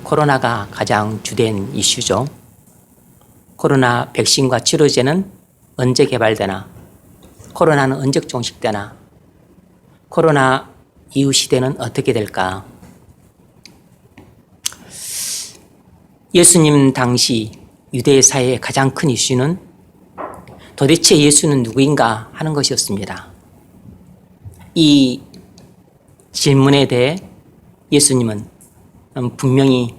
코로나가 가장 주된 이슈죠. 코로나 백신과 치료제는 언제 개발되나? 코로나는 언제 종식되나? 코로나 이후 시대는 어떻게 될까? 예수님 당시 유대 사회의 가장 큰 이슈는 도대체 예수는 누구인가 하는 것이었습니다. 이 질문에 대해 예수님은 분명히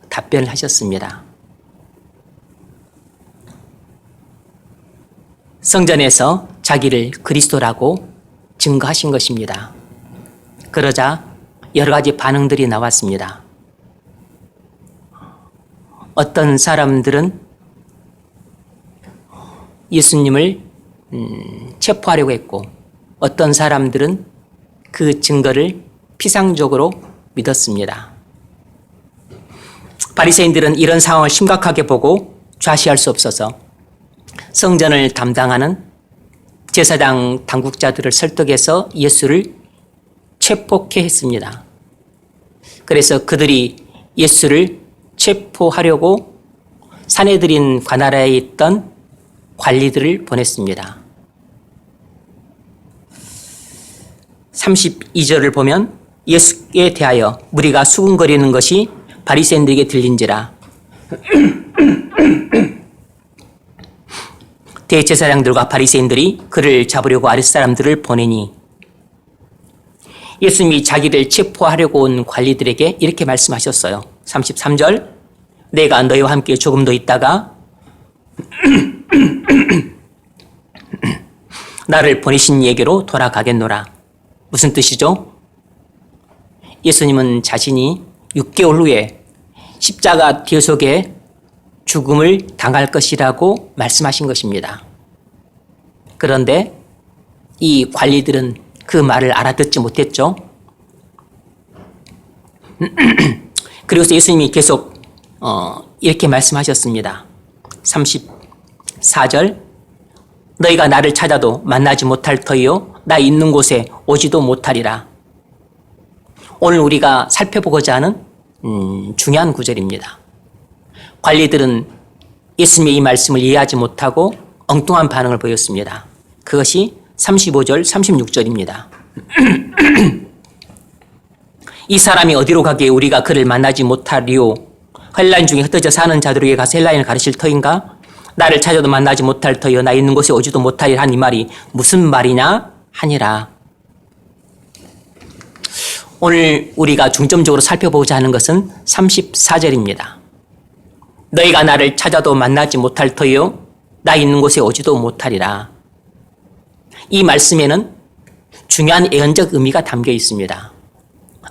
답변을 하셨습니다. 성전에서 자기를 그리스도라고 증거하신 것입니다. 그러자 여러 가지 반응들이 나왔습니다. 어떤 사람들은 예수님을 체포하려고 했고, 어떤 사람들은 그 증거를 피상적으로 믿었습니다. 바리새인들은 이런 상황을 심각하게 보고 좌시할 수 없어서 성전을 담당하는 제사장 당국자들을 설득해서 예수를 체포케 했습니다. 그래서 그들이 예수를 체포하려고 사내들인 관할에 있던 관리들을 보냈습니다. 32절을 보면 예수에 대하여 무리가 수군거리는 것이 바리새인들에게 들린지라 대제사장들과 바리새인들이 그를 잡으려고 아랫사람들을 보내니 예수님이 자기를 체포하려고 온 관리들에게 이렇게 말씀하셨어요. 33절 내가 너희와 함께 조금 더 있다가 나를 보내신 얘기로 돌아가겠노라. 무슨 뜻이죠? 예수님은 자신이 6개월 후에 십자가 뒤 속에 죽음을 당할 것이라고 말씀하신 것입니다. 그런데 이 관리들은 그 말을 알아듣지 못했죠. 그리고서 예수님이 계속 이렇게 말씀하셨습니다. 34절 너희가 나를 찾아도 만나지 못할 터이요 나 있는 곳에 오지도 못하리라. 오늘 우리가 살펴보고자 하는 중요한 구절입니다. 관리들은 예수님의 이 말씀을 이해하지 못하고 엉뚱한 반응을 보였습니다. 그것이 35절, 36절입니다. 이 사람이 어디로 가기에 우리가 그를 만나지 못하리요? 헬라인 중에 흩어져 사는 자들에게 가서 헬라인을 가르칠 터인가? 나를 찾아도 만나지 못할 터여 나 있는 곳에 오지도 못하리라 한 이 말이 무슨 말이냐 하니라. 오늘 우리가 중점적으로 살펴보고자 하는 것은 34절입니다. 너희가 나를 찾아도 만나지 못할 터여 나 있는 곳에 오지도 못하리라. 이 말씀에는 중요한 예언적 의미가 담겨 있습니다.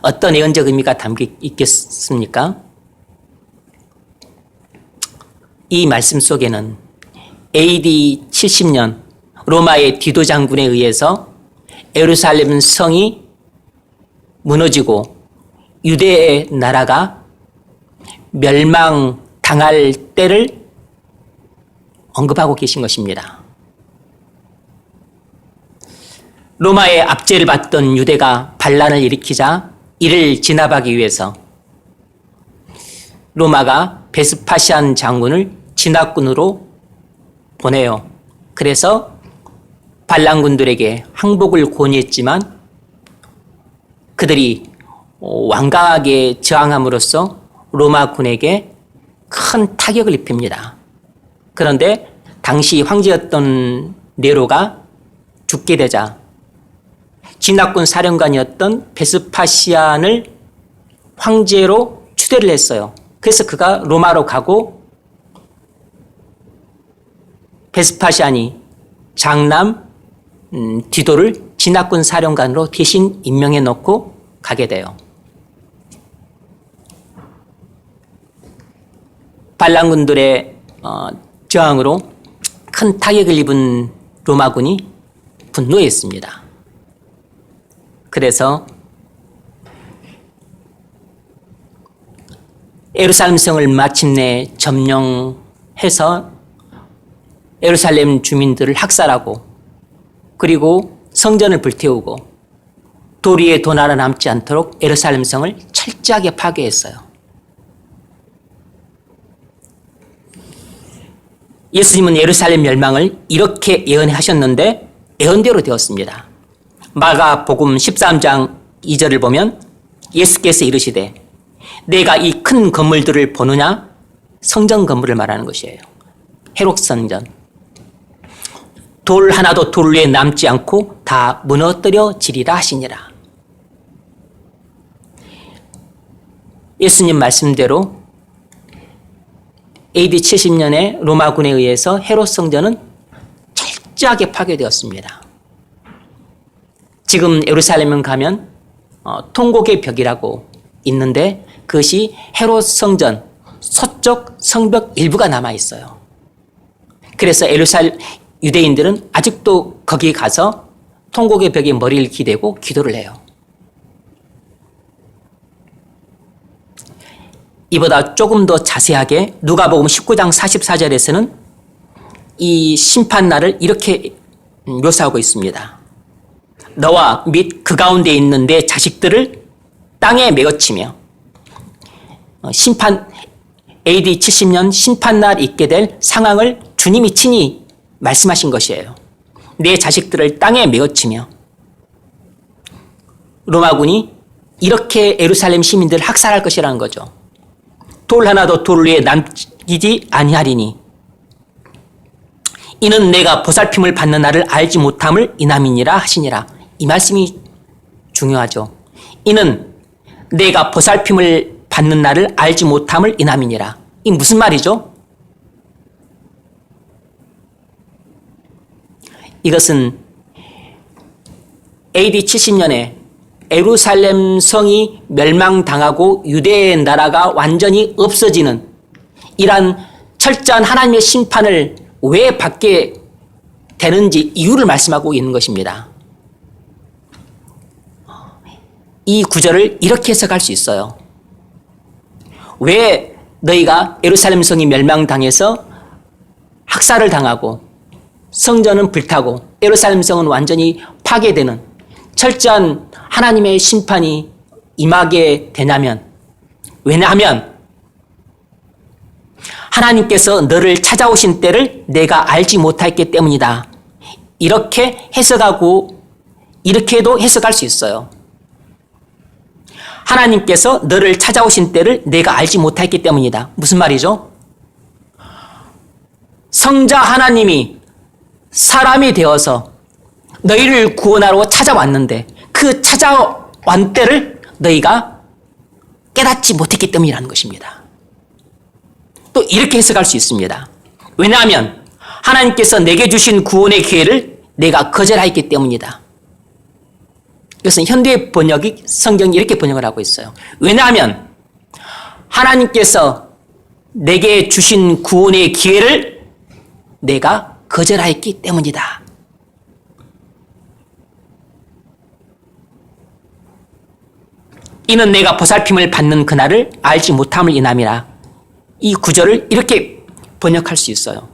어떤 예언적 의미가 담겨 있겠습니까? 이 말씀 속에는 AD 70년 로마의 디도 장군에 의해서 예루살렘 성이 무너지고 유대의 나라가 멸망당할 때를 언급하고 계신 것입니다. 로마의 압제를 받던 유대가 반란을 일으키자 이를 진압하기 위해서 로마가 베스파시안 장군을 진압군으로 보내요. 그래서 반란군들에게 항복을 권유했지만 그들이 완강하게 저항함으로써 로마군에게 큰 타격을 입힙니다. 그런데 당시 황제였던 네로가 죽게 되자 진압군 사령관이었던 베스파시안을 황제로 추대를 했어요. 그래서 그가 로마로 가고 베스파시안이 장남 디도를 진압군 사령관으로 대신 임명해 놓고 가게 돼요. 반란군들의 저항으로 큰 타격을 입은 로마군이 분노했습니다. 그래서 예루살렘 성을 마침내 점령해서 예루살렘 주민들을 학살하고 그리고 성전을 불태우고 도리에 돈 하나 남지 않도록 예루살렘 성을 철저하게 파괴했어요. 예수님은 예루살렘 멸망을 이렇게 예언하셨는데 예언대로 되었습니다. 마가복음 13장 2절을 보면 예수께서 이르시되 내가 이 큰 건물들을 보느냐? 성전 건물을 말하는 것이에요. 헤롯 성전. 돌 하나도 돌 위에 남지 않고 다 무너뜨려지리라 하시니라. 예수님 말씀대로 AD 70년에 로마군에 의해서 헤롯 성전은 철저하게 파괴되었습니다. 지금 예루살렘에 가면 통곡의 벽이라고 있는데 그것이 헤롯 성전 서쪽 성벽 일부가 남아 있어요. 그래서 예루살렘 유대인들은 아직도 거기에 가서 통곡의 벽에 머리를 기대고 기도를 해요. 이보다 조금 더 자세하게 누가복음 19장 44절에서는 이 심판날을 이렇게 묘사하고 있습니다. 너와 및 그 가운데 있는 내 자식들을 땅에 메어치며 심판 AD 70년 심판날 있게 될 상황을 주님이 친히 말씀하신 것이에요. 내 자식들을 땅에 메어치며 로마군이 이렇게 예루살렘 시민들을 학살할 것이라는 거죠. 돌 하나도 돌 위에 남기지 아니하리니 이는 내가 보살핌을 받는 날을 알지 못함을 이남이니라 하시니라. 이 말씀이 중요하죠. 이는 내가 보살핌을 받는 날을 알지 못함을 이남이니라. 이 무슨 말이죠? 이것은 AD 70년에 예루살렘 성이 멸망당하고 유대의 나라가 완전히 없어지는 이러한 철저한 하나님의 심판을 왜 받게 되는지 이유를 말씀하고 있는 것입니다. 이 구절을 이렇게 해석할 수 있어요. 왜 너희가 예루살렘 성이 멸망당해서 학살을 당하고 성전은 불타고 예루살렘 성은 완전히 파괴되는 철저한 하나님의 심판이 임하게 되냐면, 왜냐하면 하나님께서 너를 찾아오신 때를 내가 알지 못했기 때문이다. 이렇게 해석하고 이렇게도 해석할 수 있어요. 하나님께서 너를 찾아오신 때를 내가 알지 못했기 때문이다. 무슨 말이죠? 성자 하나님이 사람이 되어서 너희를 구원하러 찾아왔는데 그 찾아온 때를 너희가 깨닫지 못했기 때문이라는 것입니다. 또 이렇게 해석할 수 있습니다. 왜냐하면 하나님께서 내게 주신 구원의 기회를 내가 거절하였기 때문이다. 이것은 현대 번역이 성경이 이렇게 번역을 하고 있어요. 왜냐하면 하나님께서 내게 주신 구원의 기회를 내가 거절하였기 때문이다. 이는 내가 보살핌을 받는 그날을 알지 못함을 인함이라. 이 구절을 이렇게 번역할 수 있어요.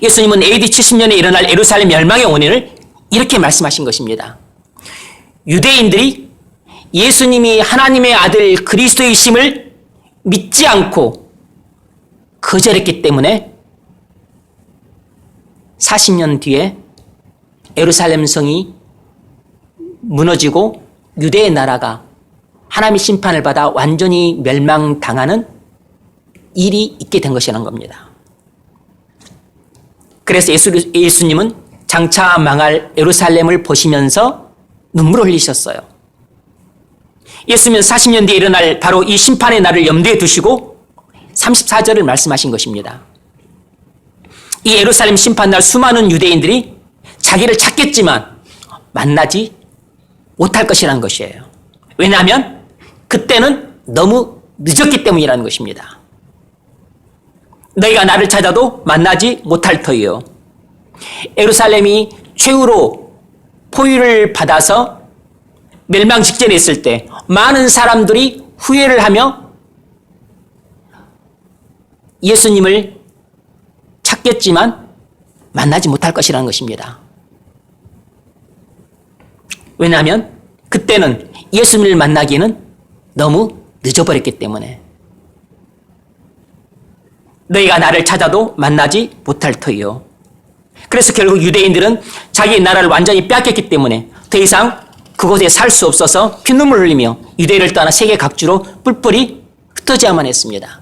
예수님은 AD 70년에 일어날 예루살렘 멸망의 원인을 이렇게 말씀하신 것입니다. 유대인들이 예수님이 하나님의 아들 그리스도이심을 믿지 않고 거절했기 때문에 40년 뒤에 예루살렘 성이 무너지고 유대의 나라가 하나님의 심판을 받아 완전히 멸망당하는 일이 있게 된 것이라는 겁니다. 그래서 예수님은 장차 망할 예루살렘을 보시면서 눈물을 흘리셨어요. 예수님은 40년 뒤에 일어날 바로 이 심판의 날을 염두에 두시고 34절을 말씀하신 것입니다. 이 예루살렘 심판날 수많은 유대인들이 자기를 찾겠지만 만나지 못할 것이라는 것이에요. 왜냐하면 그때는 너무 늦었기 때문이라는 것입니다. 너희가 나를 찾아도 만나지 못할 터이요. 예루살렘이 최후로 포위를 받아서 멸망 직전에 있을 때 많은 사람들이 후회를 하며 예수님을 찾겠지만 만나지 못할 것이라는 것입니다. 왜냐하면 그때는 예수님을 만나기는 너무 늦어버렸기 때문에. 너희가 나를 찾아도 만나지 못할 터이요. 그래서 결국 유대인들은 자기 나라를 완전히 빼앗겼기 때문에 더 이상 그곳에 살 수 없어서 피눈물을 흘리며 유대를 떠나 세계 각지로 뿔뿔이 흩어져야만 했습니다.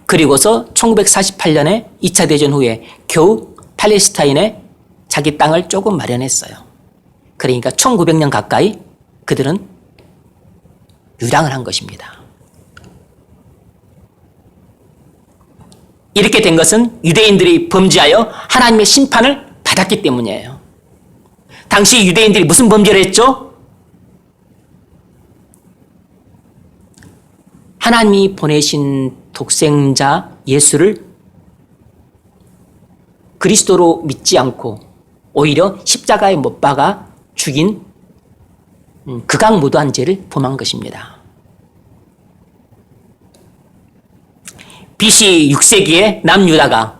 그리고서 1948년에 2차 대전 후에 겨우 팔레스타인에 자기 땅을 조금 마련했어요. 그러니까 1900년 가까이 그들은 유랑을 한 것입니다. 이렇게 된 것은 유대인들이 범죄하여 하나님의 심판을 받았기 때문이에요. 당시 유대인들이 무슨 범죄를 했죠? 하나님이 보내신 독생자 예수를 그리스도로 믿지 않고 오히려 십자가에 못 박아 죽인 극악무도한 죄를 범한 것입니다. BC 6세기에 남유다가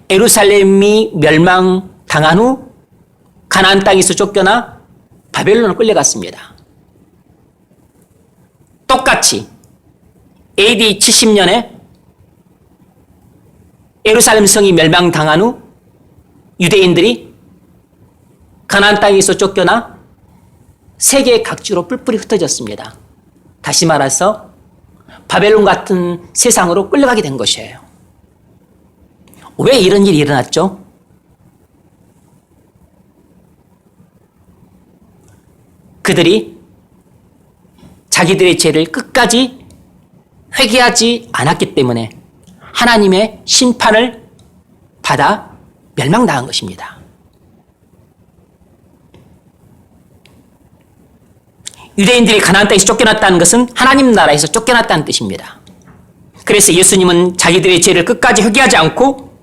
예루살렘이 멸망당한 후 가나안 땅에서 쫓겨나 바벨론으로 끌려갔습니다. 똑같이 AD 70년에 예루살렘 성이 멸망당한 후 유대인들이 가나안 땅에서 쫓겨나 세계 각지로 뿔뿔이 흩어졌습니다. 다시 말해서 바벨론 같은 세상으로 끌려가게 된 것이에요. 왜 이런 일이 일어났죠? 그들이 자기들의 죄를 끝까지 회개하지 않았기 때문에 하나님의 심판을 받아 멸망당한 것입니다. 유대인들이 가나안 땅에서 쫓겨났다는 것은 하나님 나라에서 쫓겨났다는 뜻입니다. 그래서 예수님은 자기들의 죄를 끝까지 회개하지 않고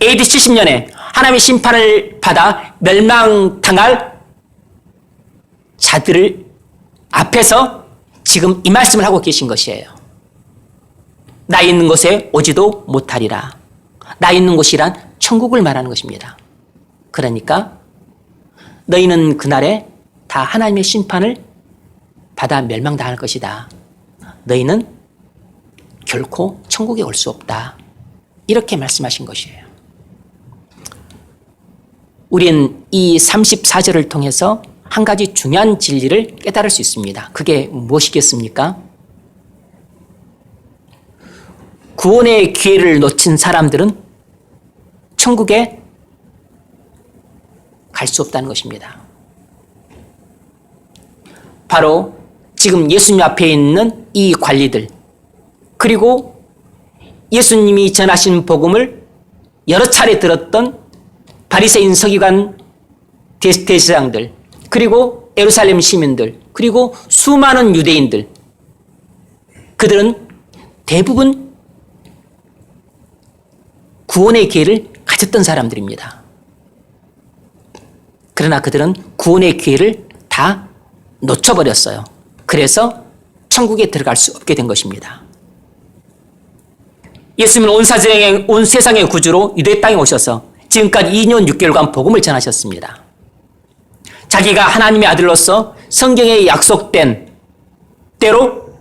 AD 70년에 하나님의 심판을 받아 멸망당할 자들을 앞에서 지금 이 말씀을 하고 계신 것이에요. 나 있는 곳에 오지도 못하리라. 나 있는 곳이란 천국을 말하는 것입니다. 그러니까 너희는 그날에 다 하나님의 심판을 받아 멸망당할 것이다. 너희는 결코 천국에 올 수 없다. 이렇게 말씀하신 것이에요. 우린 이 34절을 통해서 한 가지 중요한 진리를 깨달을 수 있습니다. 그게 무엇이겠습니까? 구원의 기회를 놓친 사람들은 천국에 갈 수 없다는 것입니다. 바로 지금 예수님 앞에 있는 이 관리들, 그리고 예수님이 전하신 복음을 여러 차례 들었던 바리새인 서기관 대제사장들, 그리고 예루살렘 시민들, 그리고 수많은 유대인들, 그들은 대부분 구원의 기회를 가졌던 사람들입니다. 그러나 그들은 구원의 기회를 다 놓쳐버렸어요. 그래서 천국에 들어갈 수 없게 된 것입니다. 예수님은 온 세상의 구주로 유대 땅에 오셔서 지금까지 2년 6개월간 복음을 전하셨습니다. 자기가 하나님의 아들로서 성경에 약속된 때로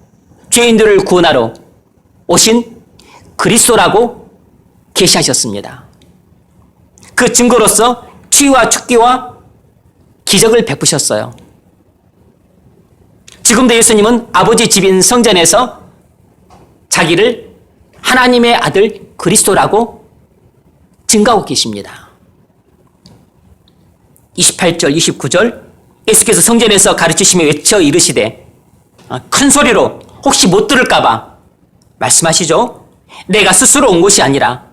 죄인들을 구원하러 오신 그리스도라고 계시하셨습니다. 그 증거로서 치유와 축기와 기적을 베푸셨어요. 지금도 예수님은 아버지 집인 성전에서 자기를 하나님의 아들 그리스도라고 증거하고 계십니다. 28절, 29절 예수께서 성전에서 가르치시며 외쳐 이르시되 큰 소리로 혹시 못 들을까 봐 말씀하시죠. 내가 스스로 온 것이 아니라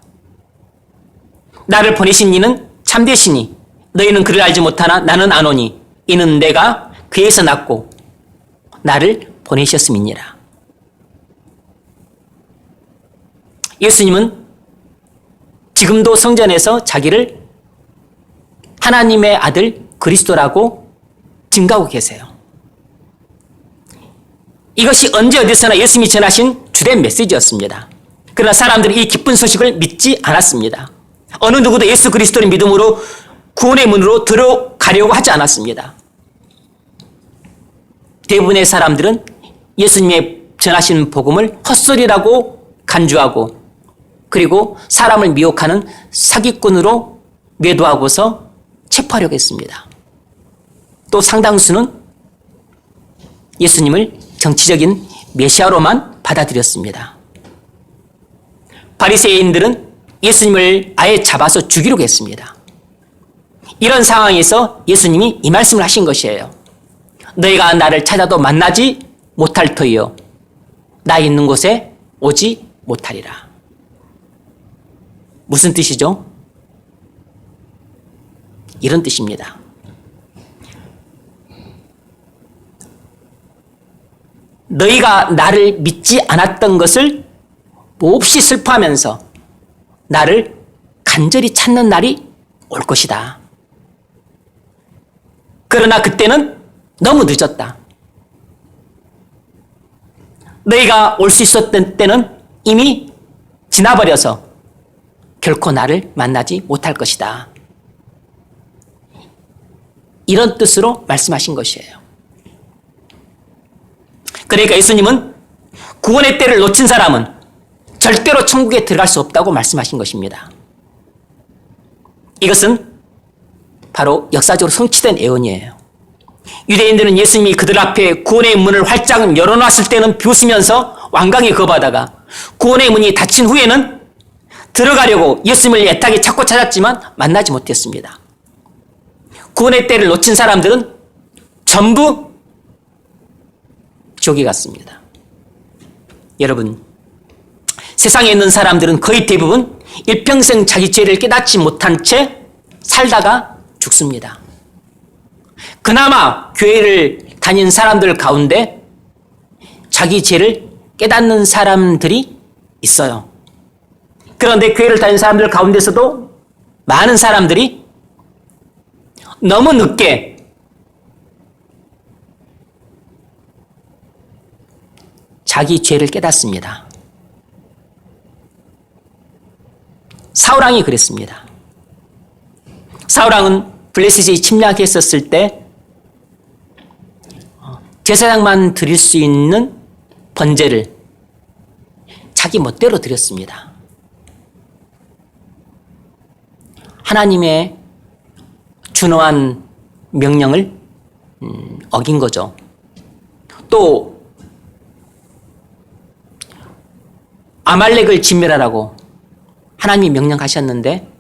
나를 보내신 이는 참되시니 너희는 그를 알지 못하나 나는 아노니 이는 내가 그에서 났고 나를 보내셨음이니라. 예수님은 지금도 성전에서 자기를 하나님의 아들 그리스도라고 증거하고 계세요. 이것이 언제 어디서나 예수님이 전하신 주된 메시지였습니다. 그러나 사람들이 이 기쁜 소식을 믿지 않았습니다. 어느 누구도 예수 그리스도를 믿음으로 구원의 문으로 들어가려고 하지 않았습니다. 대부분의 사람들은 예수님의 전하신 복음을 헛소리라고 간주하고 그리고 사람을 미혹하는 사기꾼으로 매도하고서 체포하려고 했습니다. 또 상당수는 예수님을 정치적인 메시아로만 받아들였습니다. 바리새인들은 예수님을 아예 잡아서 죽이려고 했습니다. 이런 상황에서 예수님이 이 말씀을 하신 것이에요. 너희가 나를 찾아도 만나지 못할 터이요 나 있는 곳에 오지 못하리라. 무슨 뜻이죠? 이런 뜻입니다. 너희가 나를 믿지 않았던 것을 몹시 슬퍼하면서 나를 간절히 찾는 날이 올 것이다. 그러나 그때는 너무 늦었다. 너희가 올 수 있었던 때는 이미 지나버려서 결코 나를 만나지 못할 것이다. 이런 뜻으로 말씀하신 것이에요. 그러니까 예수님은 구원의 때를 놓친 사람은 절대로 천국에 들어갈 수 없다고 말씀하신 것입니다. 이것은 바로 역사적으로 성취된 예언이에요. 유대인들은 예수님이 그들 앞에 구원의 문을 활짝 열어놨을 때는 비웃으면서 완강히 거부하다가 구원의 문이 닫힌 후에는 들어가려고 예수님을 애타게 찾고 찾았지만 만나지 못했습니다. 구원의 때를 놓친 사람들은 전부 지옥에 갔습니다. 여러분, 세상에 있는 사람들은 거의 대부분 일평생 자기 죄를 깨닫지 못한 채 살다가 죽습니다. 그나마 교회를 다닌 사람들 가운데 자기 죄를 깨닫는 사람들이 있어요. 그런데 교회를 다니는 사람들 가운데서도 많은 사람들이 너무 늦게 자기 죄를 깨닫습니다. 사울왕이 그랬습니다. 사울왕은 블레셋이 침략했었을 때 제사장만 드릴 수 있는 번제를 자기 멋대로 드렸습니다. 하나님의 준엄한 명령을 어긴 거죠. 또 아말렉을 진멸하라고 하나님이 명령하셨는데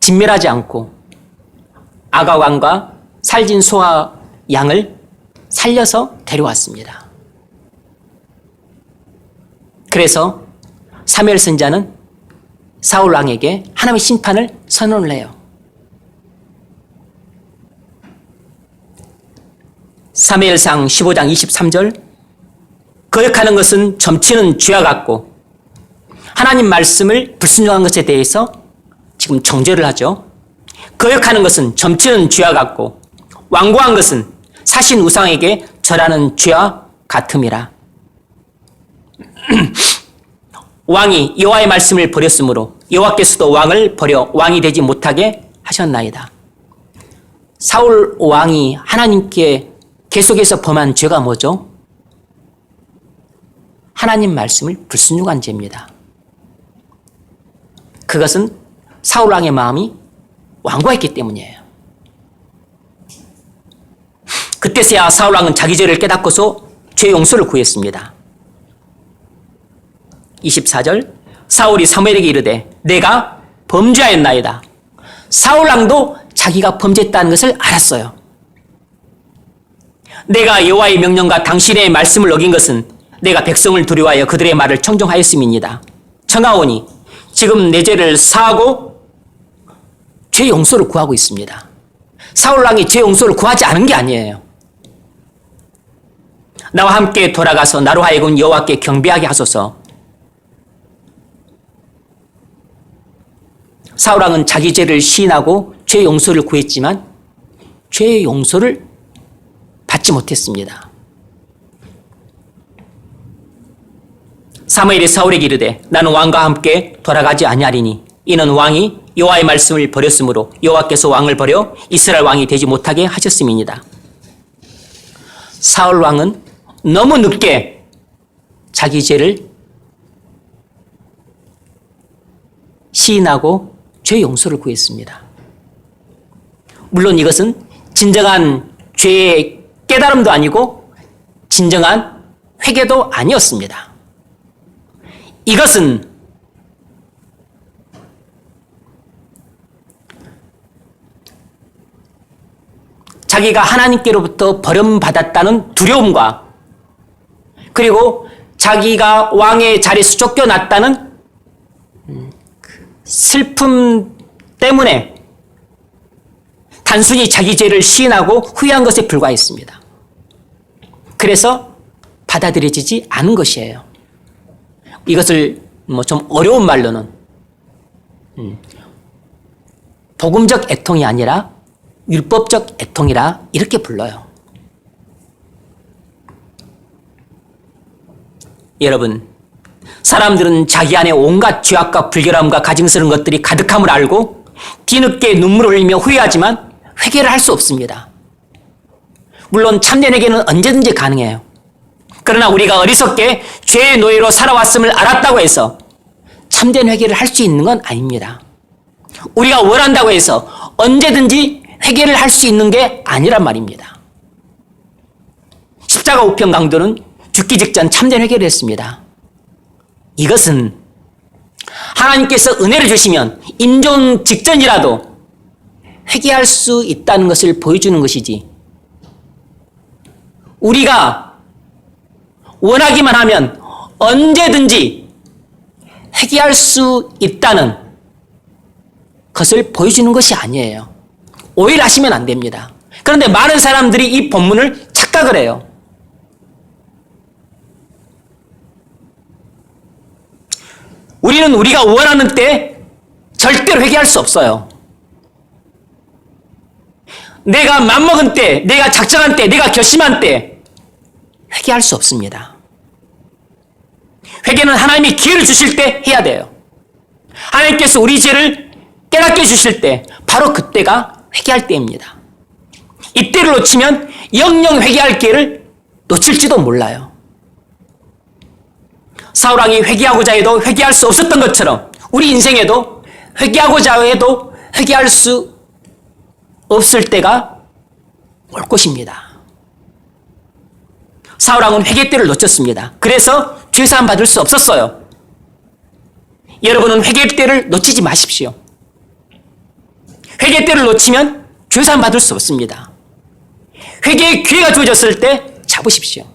진멸하지 않고 아가 왕과 살진 소와 양을 살려서 데려왔습니다. 그래서 사무엘 선지자는 사울 왕에게 하나님의 심판을 선언을 해요. 사무엘상 15장 23절 거역하는 것은 점치는 쥐와 같고 하나님 말씀을 불순종한 것에 대해서 지금 정죄를 하죠. 거역하는 것은 점치는 쥐와 같고 완고한 것은 사신 우상에게 절하는 쥐와 같음이라. 왕이 여호와의 말씀을 버렸으므로 여호와께서도 왕을 버려 왕이 되지 못하게 하셨나이다. 사울 왕이 하나님께 계속해서 범한 죄가 뭐죠? 하나님 말씀을 불순종한 죄입니다. 그것은 사울 왕의 마음이 완고했기 때문이에요. 그때서야 사울 왕은 자기 죄를 깨닫고서 죄 용서를 구했습니다. 24절 사울이 사무엘에게 이르되 내가 범죄하였나이다. 사울 왕도 자기가 범죄했다는 것을 알았어요. 내가 여호와의 명령과 당신의 말씀을 어긴 것은 내가 백성을 두려워하여 그들의 말을 청종하였음이니이다. 청하오니 지금 내 죄를 사하고 죄 용서를 구하고 있습니다. 사울 왕이 죄 용서를 구하지 않은 게 아니에요. 나와 함께 돌아가서 나로 하여금 여호와께 경배하게 하소서. 사울 왕은 자기 죄를 시인하고 죄 용서를 구했지만 죄 용서를 받지 못했습니다. 사무엘이 사울에게 이르되 나는 왕과 함께 돌아가지 아니하리니 이는 왕이 여호와의 말씀을 버렸으므로 여호와께서 왕을 버려 이스라엘 왕이 되지 못하게 하셨음이니이다. 사울 왕은 너무 늦게 자기 죄를 시인하고 죄 용서를 구했습니다. 물론 이것은 진정한 죄의 깨달음도 아니고 진정한 회개도 아니었습니다. 이것은 자기가 하나님께로부터 버림받았다는 두려움과 그리고 자기가 왕의 자리에서 쫓겨났다는 슬픔 때문에 단순히 자기 죄를 시인하고 후회한 것에 불과했습니다. 그래서 받아들여지지 않은 것이에요. 이것을 좀 어려운 말로는 복음적 애통이 아니라 율법적 애통이라 이렇게 불러요. 여러분, 사람들은 자기 안에 온갖 죄악과 불결함과 가증스러운 것들이 가득함을 알고 뒤늦게 눈물을 흘리며 후회하지만 회개를 할 수 없습니다. 물론 참된 회개는 언제든지 가능해요. 그러나 우리가 어리석게 죄의 노예로 살아왔음을 알았다고 해서 참된 회개를 할 수 있는 건 아닙니다. 우리가 원한다고 해서 언제든지 회개를 할 수 있는 게 아니란 말입니다. 십자가 우편 강도는 죽기 직전 참된 회개를 했습니다. 이것은 하나님께서 은혜를 주시면 임종 직전이라도 회개할 수 있다는 것을 보여주는 것이지, 우리가 원하기만 하면 언제든지 회개할 수 있다는 것을 보여주는 것이 아니에요. 오해하시면 안 됩니다. 그런데 많은 사람들이 이 본문을 착각을 해요. 우리는 우리가 원하는 때 절대로 회개할 수 없어요. 내가 맘먹은 때, 내가 작정한 때, 내가 결심한 때 회개할 수 없습니다. 회개는 하나님이 기회를 주실 때 해야 돼요. 하나님께서 우리 죄를 깨닫게 해주실 때 바로 그때가 회개할 때입니다. 이때를 놓치면 영영 회개할 기회를 놓칠지도 몰라요. 사울왕이 회개하고자 해도 회개할 수 없었던 것처럼 우리 인생에도 회개하고자 해도 회개할 수 없을 때가 올 것입니다. 사울왕은 회개 때를 놓쳤습니다. 그래서 죄사함 받을 수 없었어요. 여러분은 회개 때를 놓치지 마십시오. 회개 때를 놓치면 죄사함 받을 수 없습니다. 회개의 기회가 주어졌을 때 잡으십시오.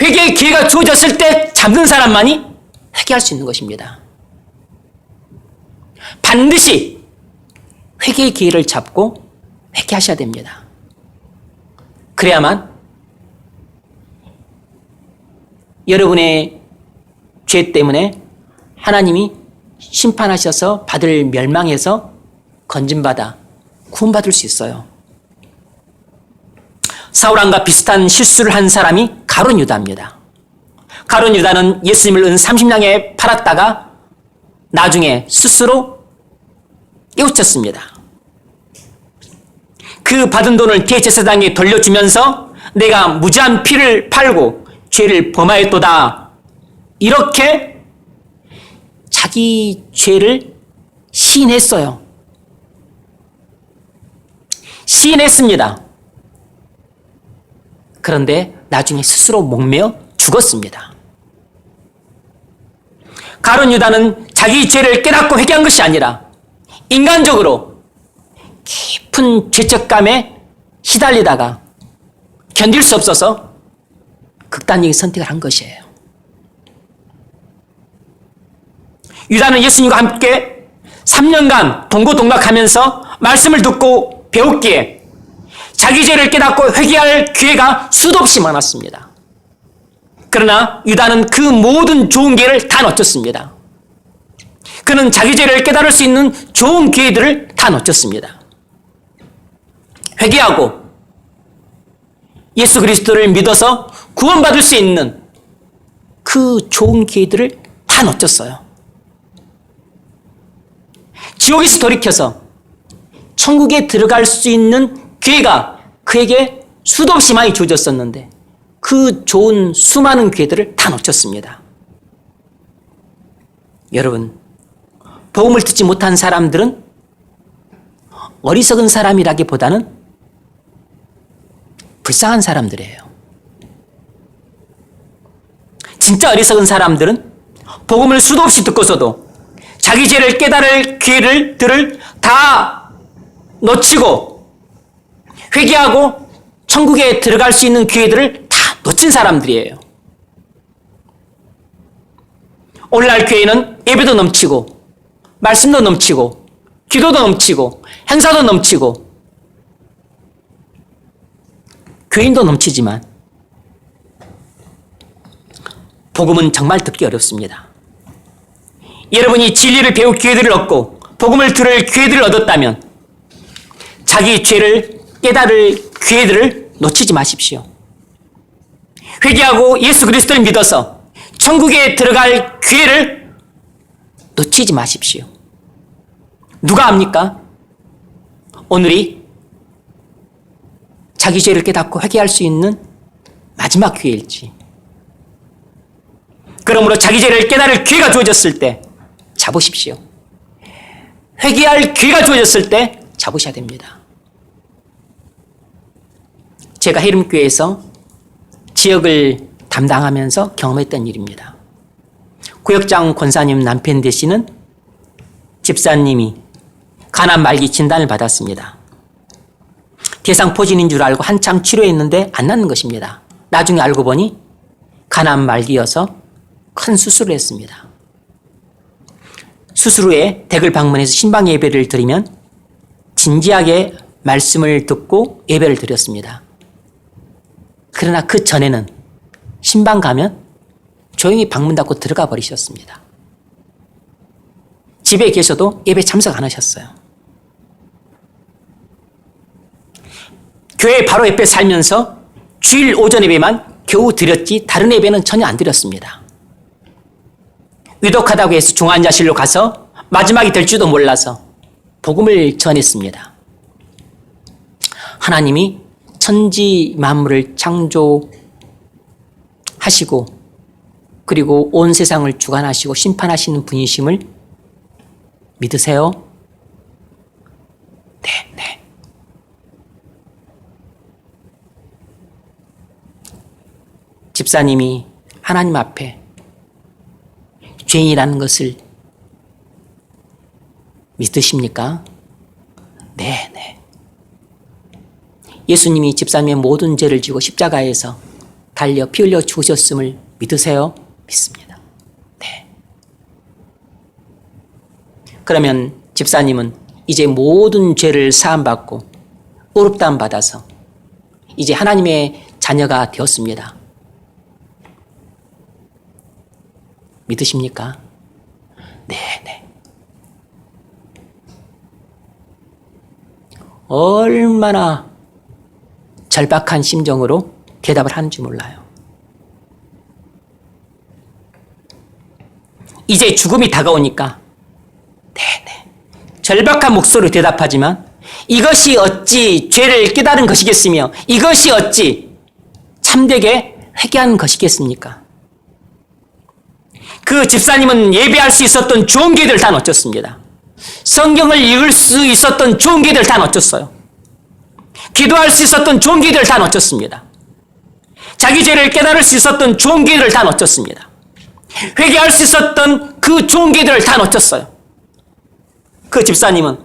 회개의 기회가 주어졌을 때 잡는 사람만이 회개할 수 있는 것입니다. 반드시 회개의 기회를 잡고 회개하셔야 됩니다. 그래야만 여러분의 죄 때문에 하나님이 심판하셔서 받을 멸망에서 건진받아 구원받을 수 있어요. 사울왕과 비슷한 실수를 한 사람이 가룟 유다입니다. 가룟 유다는 예수님을 은 30냥에 팔았다가 나중에 스스로 깨우쳤습니다. 그 받은 돈을 대제사장에 돌려주면서 내가 무지한 피를 팔고 죄를 범하였도다, 이렇게 자기 죄를 시인했어요. 시인했습니다. 그런데 나중에 스스로 목매어 죽었습니다. 가룟 유다는 자기 죄를 깨닫고 회개한 것이 아니라 인간적으로 깊은 죄책감에 시달리다가 견딜 수 없어서 극단적인 선택을 한 것이에요. 유다는 예수님과 함께 3년간 동고동락하면서 말씀을 듣고 배웠기에 자기 죄를 깨닫고 회개할 기회가 수도 없이 많았습니다. 그러나 유다는 그 모든 좋은 기회를 다 놓쳤습니다. 그는 자기 죄를 깨달을 수 있는 좋은 기회들을 다 놓쳤습니다. 회개하고 예수 그리스도를 믿어서 구원받을 수 있는 그 좋은 기회들을 다 놓쳤어요. 지옥에서 돌이켜서 천국에 들어갈 수 있는 기회가 그에게 수도 없이 많이 주어졌었는데 그 좋은 수많은 기회들을 다 놓쳤습니다. 여러분, 복음을 듣지 못한 사람들은 어리석은 사람이라기보다는 불쌍한 사람들이에요. 진짜 어리석은 사람들은 복음을 수도 없이 듣고서도 자기 죄를 깨달을 기회들을 다 놓치고 회개하고 천국에 들어갈 수 있는 기회들을 다 놓친 사람들이에요. 오늘날 교회는 예배도 넘치고 말씀도 넘치고 기도도 넘치고 행사도 넘치고 교인도 넘치지만 복음은 정말 듣기 어렵습니다. 여러분이 진리를 배울 기회들을 얻고 복음을 들을 기회들을 얻었다면 자기 죄를 깨달을 기회들을 놓치지 마십시오. 회개하고 예수 그리스도를 믿어서 천국에 들어갈 기회를 놓치지 마십시오. 누가 압니까? 오늘이 자기 죄를 깨닫고 회개할 수 있는 마지막 기회일지. 그러므로 자기 죄를 깨달을 기회가 주어졌을 때 잡으십시오. 회개할 기회가 주어졌을 때 잡으셔야 됩니다. 제가 해림교회에서 지역을 담당하면서 경험했던 일입니다. 구역장 권사님 남편 되시는 집사님이 간암 말기 진단을 받았습니다. 대상포진인 줄 알고 한참 치료했는데 안 낫는 것입니다. 나중에 알고 보니 간암 말기여서 큰 수술을 했습니다. 수술 후에 댁을 방문해서 신방 예배를 드리면 진지하게 말씀을 듣고 예배를 드렸습니다. 그러나 그 전에는 신방 가면 조용히 방문 닫고 들어가 버리셨습니다. 집에 계셔도 예배 참석 안 하셨어요. 교회 바로 옆에 살면서 주일 오전 예배만 겨우 드렸지 다른 예배는 전혀 안 드렸습니다. 위독하다고 해서 중환자실로 가서 마지막이 될지도 몰라서 복음을 전했습니다. 하나님이 천지 만물을 창조하시고 그리고 온 세상을 주관하시고 심판하시는 분이심을 믿으세요? 네. 집사님이 하나님 앞에 죄인이라는 것을 믿으십니까? 네. 예수님이 집사님의 모든 죄를 지고 십자가에서 달려 피 흘려 죽으셨음을 믿으세요? 믿습니다. 네. 그러면 집사님은 이제 모든 죄를 사함받고 의롭다함 받아서 이제 하나님의 자녀가 되었습니다. 믿으십니까? 네. 얼마나 절박한 심정으로 대답을 하는지 몰라요. 이제 죽음이 다가오니까 네. 절박한 목소리로 대답하지만 이것이 어찌 죄를 깨달은 것이겠으며 이것이 어찌 참되게 회개한 것이겠습니까? 그 집사님은 예배할 수 있었던 좋은 기회들을 다 놓쳤습니다. 성경을 읽을 수 있었던 좋은 기회들을 다 놓쳤어요. 기도할 수 있었던 좋은 기회들을 다 놓쳤습니다. 자기 죄를 깨달을 수 있었던 좋은 기회들을 다 놓쳤습니다. 회개할 수 있었던 그 좋은 기회들을 다 놓쳤어요. 그 집사님은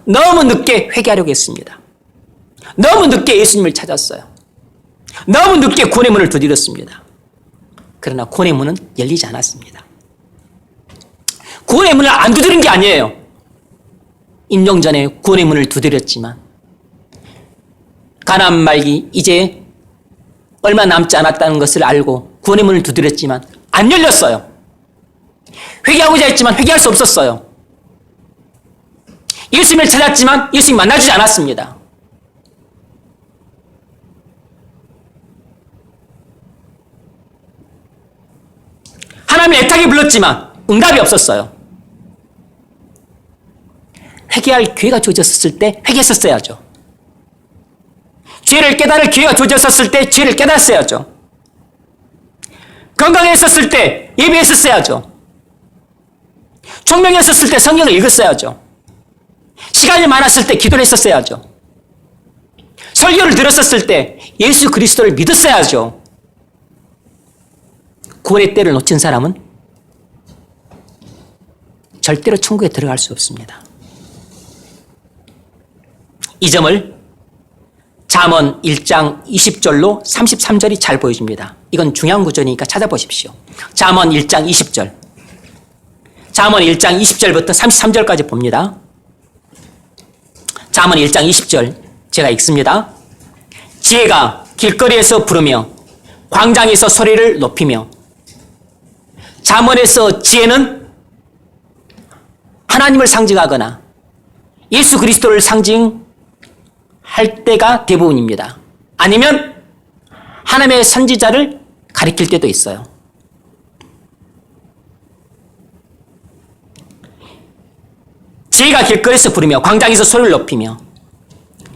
너무 늦게 회개하려고 했습니다. 너무 늦게 예수님을 찾았어요. 너무 늦게 구원의 문을 두드렸습니다. 그러나 구원의 문은 열리지 않았습니다. 구원의 문을 안 두드린 게 아니에요. 임종 전에 구원의 문을 두드렸지만 가나안 말기 이제 얼마 남지 않았다는 것을 알고 구원의 문을 두드렸지만 안 열렸어요. 회개하고자 했지만 회개할 수 없었어요. 예수님을 찾았지만 예수님 만나주지 않았습니다. 하나님을 애타게 불렀지만 응답이 없었어요. 회개할 기회가 주어졌을 때 회개했었어야죠. 죄를 깨달을 기회가 주어졌을 때 죄를 깨달았어야죠. 건강했었을 때 예배했었어야죠. 총명했었을 때 성경을 읽었어야죠. 시간이 많았을 때 기도를 했었어야죠. 설교를 들었었을 때 예수 그리스도를 믿었어야죠. 구원의 때를 놓친 사람은 절대로 천국에 들어갈 수 없습니다. 이 점을 잠언 1장 20절로 33절이 잘 보여줍니다. 이건 중요한 구절이니까 찾아보십시오. 잠언 1장 20절. 잠언 1장 20절부터 33절까지 봅니다. 잠언 1장 20절 제가 읽습니다. 지혜가 길거리에서 부르며 광장에서 소리를 높이며. 잠언에서 지혜는 하나님을 상징하거나 예수 그리스도를 상징할 때가 대부분입니다. 아니면 하나님의 선지자를 가리킬 때도 있어요. 지혜가 길거리에서 부르며 광장에서 소리를 높이며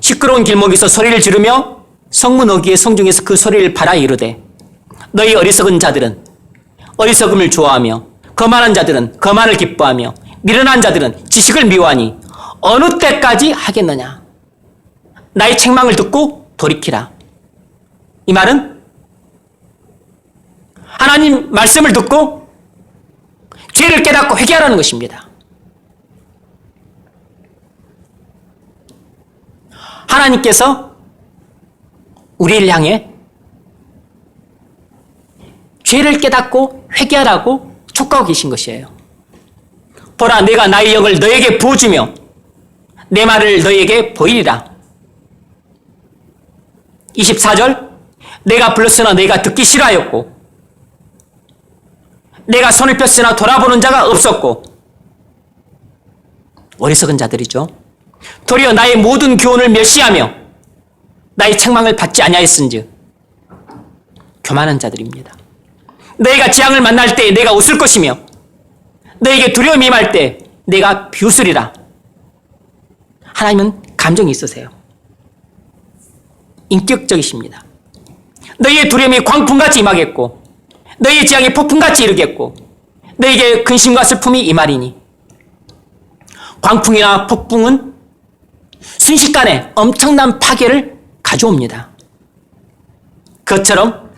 시끄러운 길목에서 소리를 지르며 성문 어귀의 성중에서 그 소리를 발하 이르되 너희 어리석은 자들은 어리석음을 좋아하며 거만한 자들은 거만을 기뻐하며 미련한 자들은 지식을 미워하니 어느 때까지 하겠느냐. 나의 책망을 듣고 돌이키라. 이 말은 하나님 말씀을 듣고 죄를 깨닫고 회개하라는 것입니다. 하나님께서 우리를 향해 죄를 깨닫고 회개하라고 촉구하고 계신 것이에요. 보라, 내가 나의 영을 너에게 부어주며 내 말을 너에게 보이리라. 24절, 내가 불렀으나 너희가 듣기 싫어하였고 내가 손을 폈으나 돌아보는 자가 없었고. 어리석은 자들이죠. 도리어 나의 모든 교훈을 멸시하며 나의 책망을 받지 아니하였은즉 교만한 자들입니다. 너희가 재앙을 만날 때 내가 웃을 것이며 너에게 두려움이 임할 때 내가 비웃으리라. 하나님은 감정이 있으세요. 인격적이십니다. 너희의 두려움이 광풍같이 임하겠고 너희의 재앙이 폭풍같이 이르겠고 너희에게 근심과 슬픔이 임하리니. 광풍이나 폭풍은 순식간에 엄청난 파괴를 가져옵니다. 그것처럼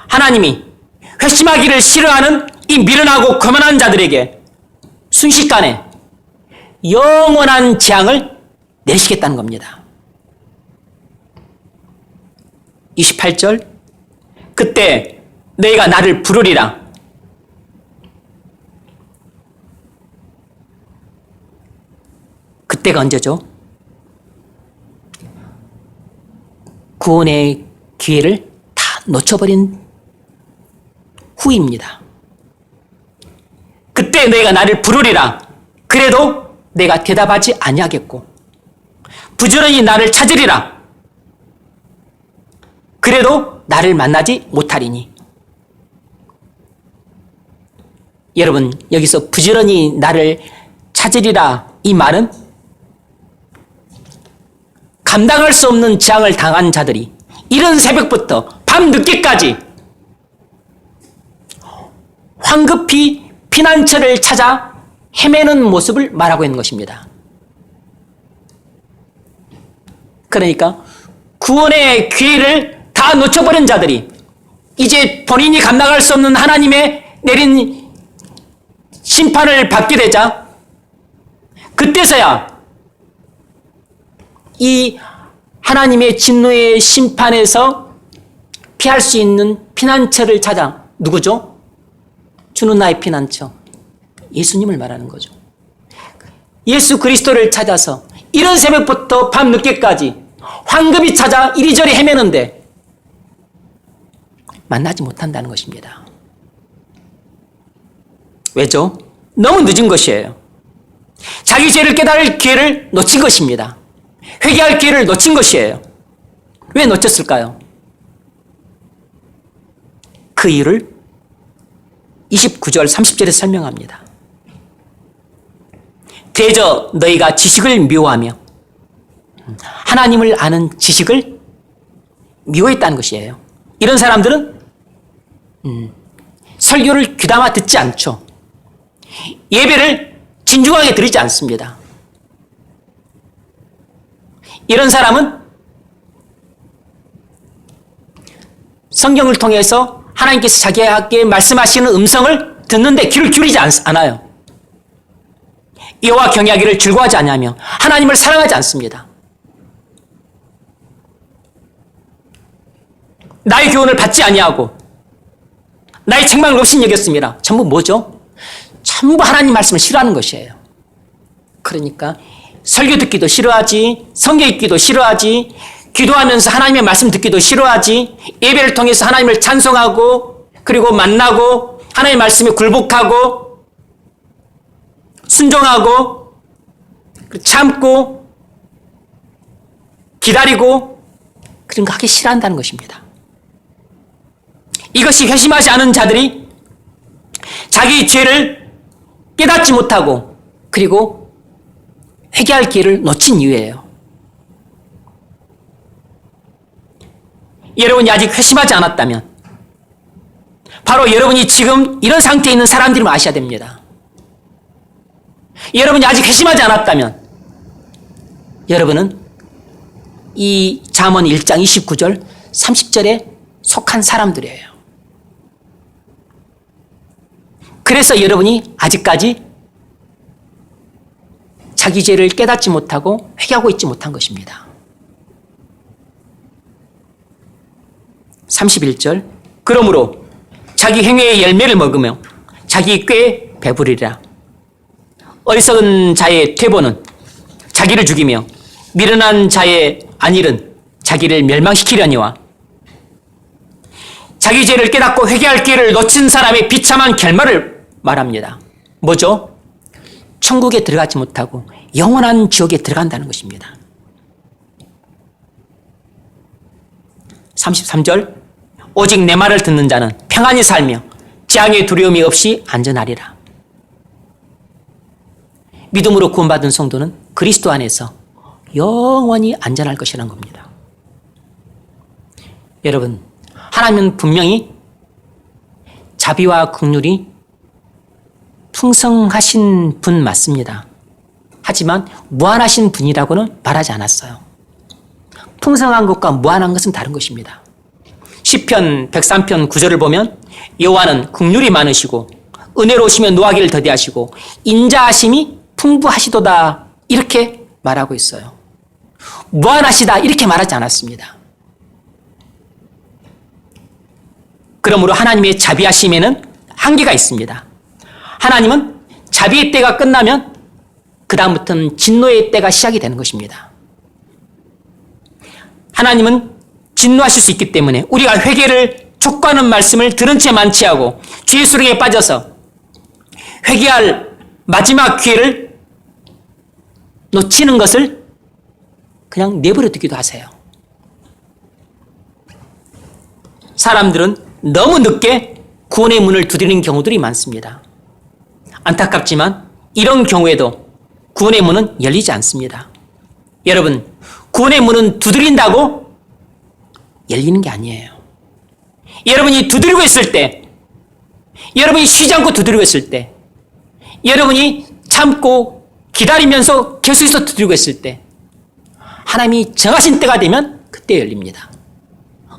하나님이 회심하기를 싫어하는 이 미련하고 거만한 자들에게 순식간에 영원한 재앙을 내리시겠다는 겁니다. 28절, 그때 너희가 나를 부르리라. 그때가 언제죠? 구원의 기회를 다 놓쳐버린 후입니다. 그때 너희가 나를 부르리라. 그래도 내가 대답하지 아니하겠고 부지런히 나를 찾으리라. 그래도 나를 만나지 못하리니. 여러분, 여기서 부지런히 나를 찾으리라 이 말은 감당할 수 없는 재앙을 당한 자들이 이른 새벽부터 밤 늦게까지 황급히 피난처를 찾아 헤매는 모습을 말하고 있는 것입니다. 그러니까 구원의 기회를 다 놓쳐버린 자들이 이제 본인이 감당할 수 없는 하나님의 내린 심판을 받게 되자 그때서야 이 하나님의 진노의 심판에서 피할 수 있는 피난처를 찾아. 누구죠? 주는 나의 피난처. 예수님을 말하는 거죠. 예수 그리스도를 찾아서 이른 새벽부터 밤 늦게까지 황급히 찾아 이리저리 헤매는데 만나지 못한다는 것입니다. 왜죠? 너무 늦은 것이에요. 자기 죄를 깨달을 기회를 놓친 것입니다. 회개할 기회를 놓친 것이에요. 왜 놓쳤을까요? 그 이유를 29절 30절에 설명합니다. 대저 너희가 지식을 미워하며 하나님을 아는 지식을 미워했다는 것이에요. 이런 사람들은 설교를 귀담아 듣지 않죠. 예배를 진중하게 드리지 않습니다. 이런 사람은 성경을 통해서 하나님께서 자기에게 말씀하시는 음성을 듣는데 귀를 기울이지 않아요. 여호와 경외하기를 즐거워하지 않으며 하나님을 사랑하지 않습니다. 나의 교훈을 받지 아니하고 나의 책망을 없인 여겼습니다. 전부 뭐죠? 전부 하나님 말씀을 싫어하는 것이에요. 그러니까 설교 듣기도 싫어하지, 성경 읽기도 싫어하지, 기도하면서 하나님의 말씀 듣기도 싫어하지, 예배를 통해서 하나님을 찬송하고 그리고 만나고 하나님의 말씀에 굴복하고 순종하고 참고 기다리고 그런 거 하기 싫어한다는 것입니다. 이것이 회심하지 않은 자들이 자기 죄를 깨닫지 못하고 그리고 회개할 기회를 놓친 이유예요. 여러분이 아직 회심하지 않았다면 바로 여러분이 지금 이런 상태에 있는 사람들을 아셔야 됩니다. 여러분이 아직 회심하지 않았다면 여러분은 이 잠언 1장 29절 30절에 속한 사람들이에요. 그래서 여러분이 아직까지 자기 죄를 깨닫지 못하고 회개하고 있지 못한 것입니다. 31절 그러므로 자기 행위의 열매를 먹으며 자기 꾀에 배부리라. 어리석은 자의 퇴보는 자기를 죽이며 미련한 자의 안일은 자기를 멸망시키려니와 자기 죄를 깨닫고 회개할 기회를 놓친 사람의 비참한 결말을 말합니다. 뭐죠? 천국에 들어가지 못하고 영원한 지옥에 들어간다는 것입니다. 33절 오직 내 말을 듣는 자는 평안히 살며 재앙의 두려움이 없이 안전하리라. 믿음으로 구원받은 성도는 그리스도 안에서 영원히 안전할 것이라는 겁니다. 여러분, 하나님은 분명히 자비와 긍휼이 풍성하신 분 맞습니다. 하지만 무한하신 분이라고는 말하지 않았어요. 풍성한 것과 무한한 것은 다른 것입니다. 시편 103편 9절을 보면 여호와는 긍휼이 많으시고 은혜로우시며 노하기를 더디하시고 인자하심이 풍부하시도다 이렇게 말하고 있어요. 무한하시다 이렇게 말하지 않았습니다. 그러므로 하나님의 자비하심에는 한계가 있습니다. 하나님은 자비의 때가 끝나면 그 다음부터는 진노의 때가 시작이 되는 것입니다. 하나님은 진노하실 수 있기 때문에 우리가 회개를 촉구하는 말씀을 들은 채 만취하고 죄의 수렁에 빠져서 회개할 마지막 기회를 놓치는 것을 그냥 내버려 두기도 하세요. 사람들은 너무 늦게 구원의 문을 두드리는 경우들이 많습니다. 안타깝지만 이런 경우에도 구원의 문은 열리지 않습니다. 여러분, 구원의 문은 두드린다고 열리는 게 아니에요. 여러분이 두드리고 있을 때, 여러분이 쉬지 않고 두드리고 있을 때, 여러분이 참고 기다리면서 계속해서 두드리고 있을 때 하나님이 정하신 때가 되면 그때 열립니다.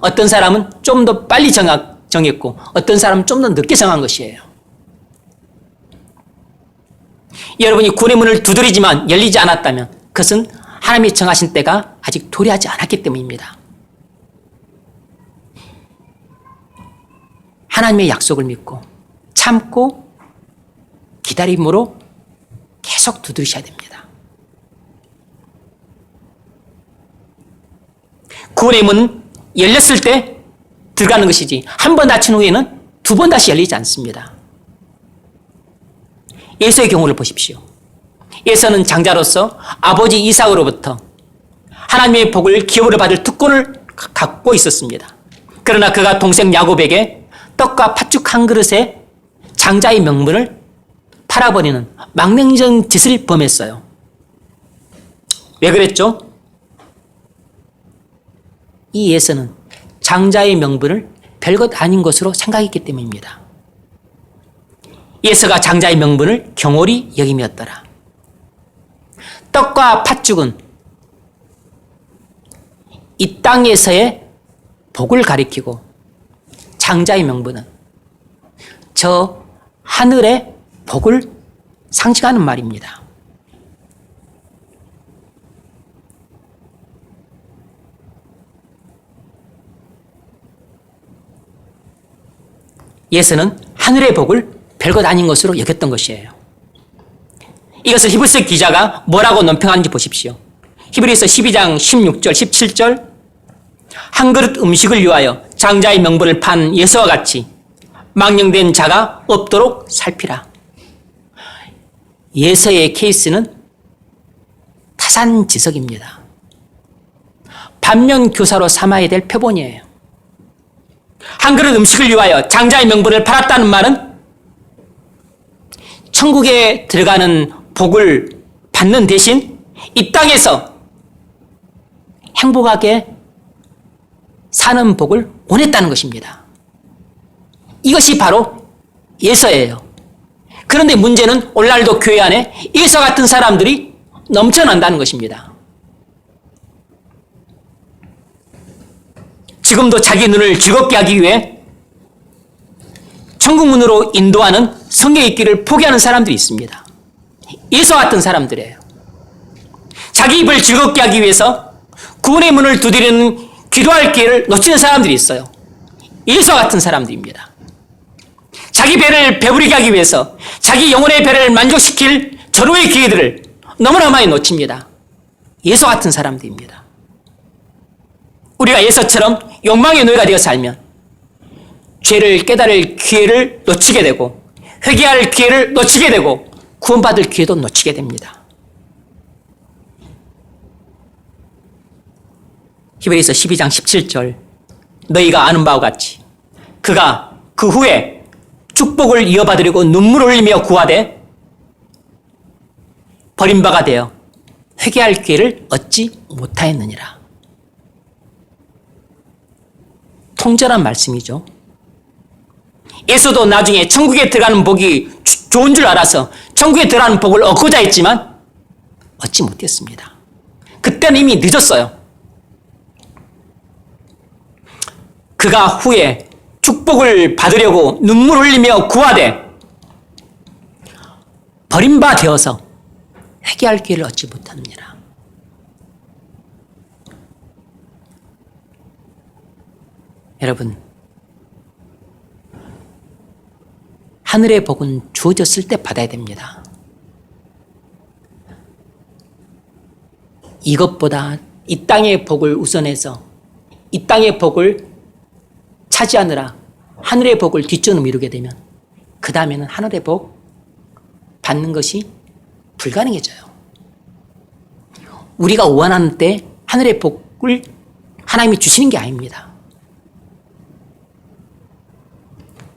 어떤 사람은 좀 더 빨리 정했고 어떤 사람은 좀 더 늦게 정한 것이에요. 여러분이 구원의 문을 두드리지만 열리지 않았다면 그것은 하나님이 정하신 때가 아직 도래하지 않았기 때문입니다. 하나님의 약속을 믿고 참고 기다림으로 계속 두드리셔야 됩니다. 구원의 문은 열렸을 때 들어가는 것이지 한 번 닫힌 후에는 두 번 다시 열리지 않습니다. 예서의 경우를 보십시오. 예서는 장자로서 아버지 이삭으로부터 하나님의 복을 기업으로 받을 특권을 갖고 있었습니다. 그러나 그가 동생 야곱에게 떡과 팥죽 한 그릇에 장자의 명분을 팔아버리는 망령적 짓을 범했어요. 왜 그랬죠? 이 예서는 장자의 명분을 별것 아닌 것으로 생각했기 때문입니다. 예수가 장자의 명분을 경홀히 여김이었더라. 떡과 팥죽은 이 땅에서의 복을 가리키고 장자의 명분은 저 하늘의 복을 상징하는 말입니다. 예수는 하늘의 복을 별것 아닌 것으로 여겼던 것이에요. 이것을 히브리서 기자가 뭐라고 논평하는지 보십시오. 히브리서 12장 16절 17절 한 그릇 음식을 위하여 장자의 명분을 판 예수와 같이 망령된 자가 없도록 살피라. 예수의 케이스는 타산지석입니다. 반면교사로 삼아야 될 표본이에요. 한 그릇 음식을 위하여 장자의 명분을 팔았다는 말은 천국에 들어가는 복을 받는 대신 이 땅에서 행복하게 사는 복을 원했다는 것입니다. 이것이 바로 예서예요. 그런데 문제는 오늘날도 교회 안에 예서 같은 사람들이 넘쳐난다는 것입니다. 지금도 자기 눈을 즐겁게 하기 위해 천국 문으로 인도하는 성경의 길을 포기하는 사람들이 있습니다. 예서 같은 사람들이에요. 자기 입을 즐겁게 하기 위해서 구원의 문을 두드리는 기도할 기회를 놓치는 사람들이 있어요. 예서 같은 사람들입니다. 자기 배를 배부리게 하기 위해서 자기 영혼의 배를 만족시킬 절호의 기회들을 너무나 많이 놓칩니다. 예서 같은 사람들입니다. 우리가 예서처럼 욕망의 노예가 되어 살면 죄를 깨달을 기회를 놓치게 되고 회개할 기회를 놓치게 되고 구원받을 기회도 놓치게 됩니다. 히브리서 12장 17절 너희가 아는 바와 같이 그가 그 후에 축복을 이어받으려고 눈물을 흘리며 구하되 버림바가 되어 회개할 기회를 얻지 못하였느니라. 통절한 말씀이죠. 예수도 나중에 천국에 들어가는 복이 좋은 줄 알아서 천국에 들어가는 복을 얻고자 했지만 얻지 못했습니다. 그때는 이미 늦었어요. 그가 후에 축복을 받으려고 눈물 흘리며 구하되 버림바 되어서 회개할 기회를 얻지 못합니다. 여러분, 하늘의 복은 주어졌을 때 받아야 됩니다. 이것보다 이 땅의 복을 우선해서 이 땅의 복을 차지하느라 하늘의 복을 뒷전을 미루게 되면 그 다음에는 하늘의 복 받는 것이 불가능해져요. 우리가 원하는 때 하늘의 복을 하나님이 주시는 게 아닙니다.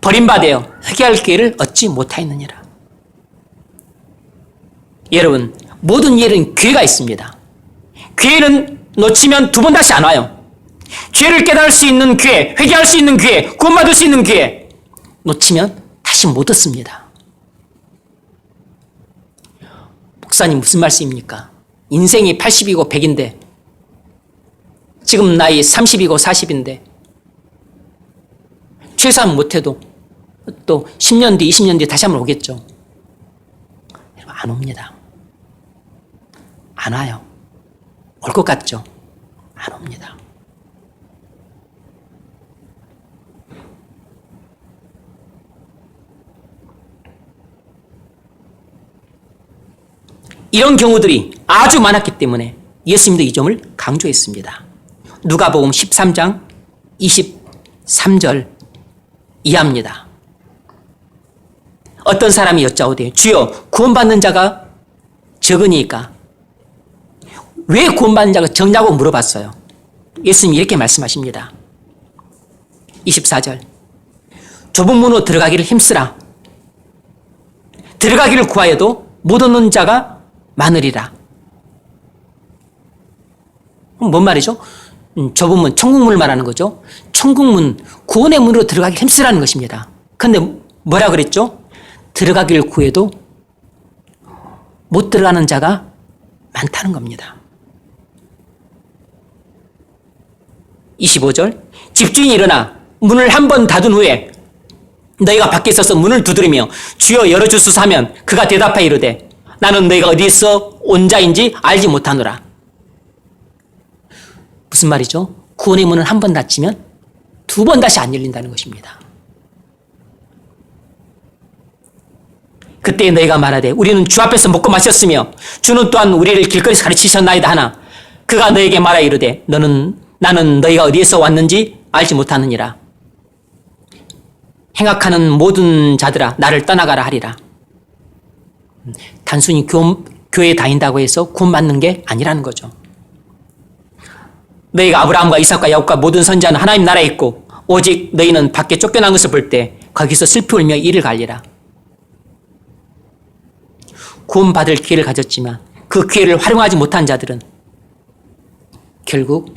버림받아 회개할 기회를 얻지 못하였느니라. 여러분, 모든 일은 기회가 있습니다. 기회는 놓치면 두 번 다시 안 와요. 죄를 깨달을 수 있는 기회, 회개할 수 있는 기회, 구원받을 수 있는 기회 놓치면 다시 못 얻습니다. 목사님 무슨 말씀입니까? 인생이 80이고 100인데 지금 나이 30이고 40인데 최소한 못해도 또 10년 뒤, 20년 뒤에 다시 한번 오겠죠. 안 옵니다. 안 와요. 올 것 같죠? 안 옵니다. 이런 경우들이 아주 많았기 때문에 예수님도 이 점을 강조했습니다. 누가복음 13장 23절 이하입니다. 어떤 사람이 여짜오되 주여 구원받는 자가 적으니까 왜 구원받는 자가 적냐고 물어봤어요. 예수님이 이렇게 말씀하십니다. 24절 좁은 문으로 들어가기를 힘쓰라. 들어가기를 구하여도 못 얻는 자가 많으리라. 뭔 말이죠? 좁은 문, 천국문을 말하는 거죠. 천국문, 구원의 문으로 들어가기 힘쓰라는 것입니다. 그런데 뭐라 그랬죠? 들어가기를 구해도 못 들어가는 자가 많다는 겁니다. 25절, 집주인이 일어나 문을 한 번 닫은 후에 너희가 밖에 있어서 문을 두드리며 주여 열어주소서 하면 그가 대답하여 이르되 나는 너희가 어디서 온 자인지 알지 못하노라. 무슨 말이죠? 구원의 문을 한 번 닫히면 두 번 다시 안 열린다는 것입니다. 그때 너희가 말하되 우리는 주 앞에서 먹고 마셨으며 주는 또한 우리를 길거리에서 가르치셨나이다 하나 그가 너에게 말하여 이르되 나는 너희가 어디에서 왔는지 알지 못하느니라. 행악하는 모든 자들아 나를 떠나가라 하리라. 단순히 교회에 다닌다고 해서 구원받는 게 아니라는 거죠. 너희가 아브라함과 이삭과 야곱과 모든 선지자는 하나님 나라에 있고 오직 너희는 밖에 쫓겨난 것을 볼 때 거기서 슬피 울며 이를 갈리라. 구원받을 기회를 가졌지만 그 기회를 활용하지 못한 자들은 결국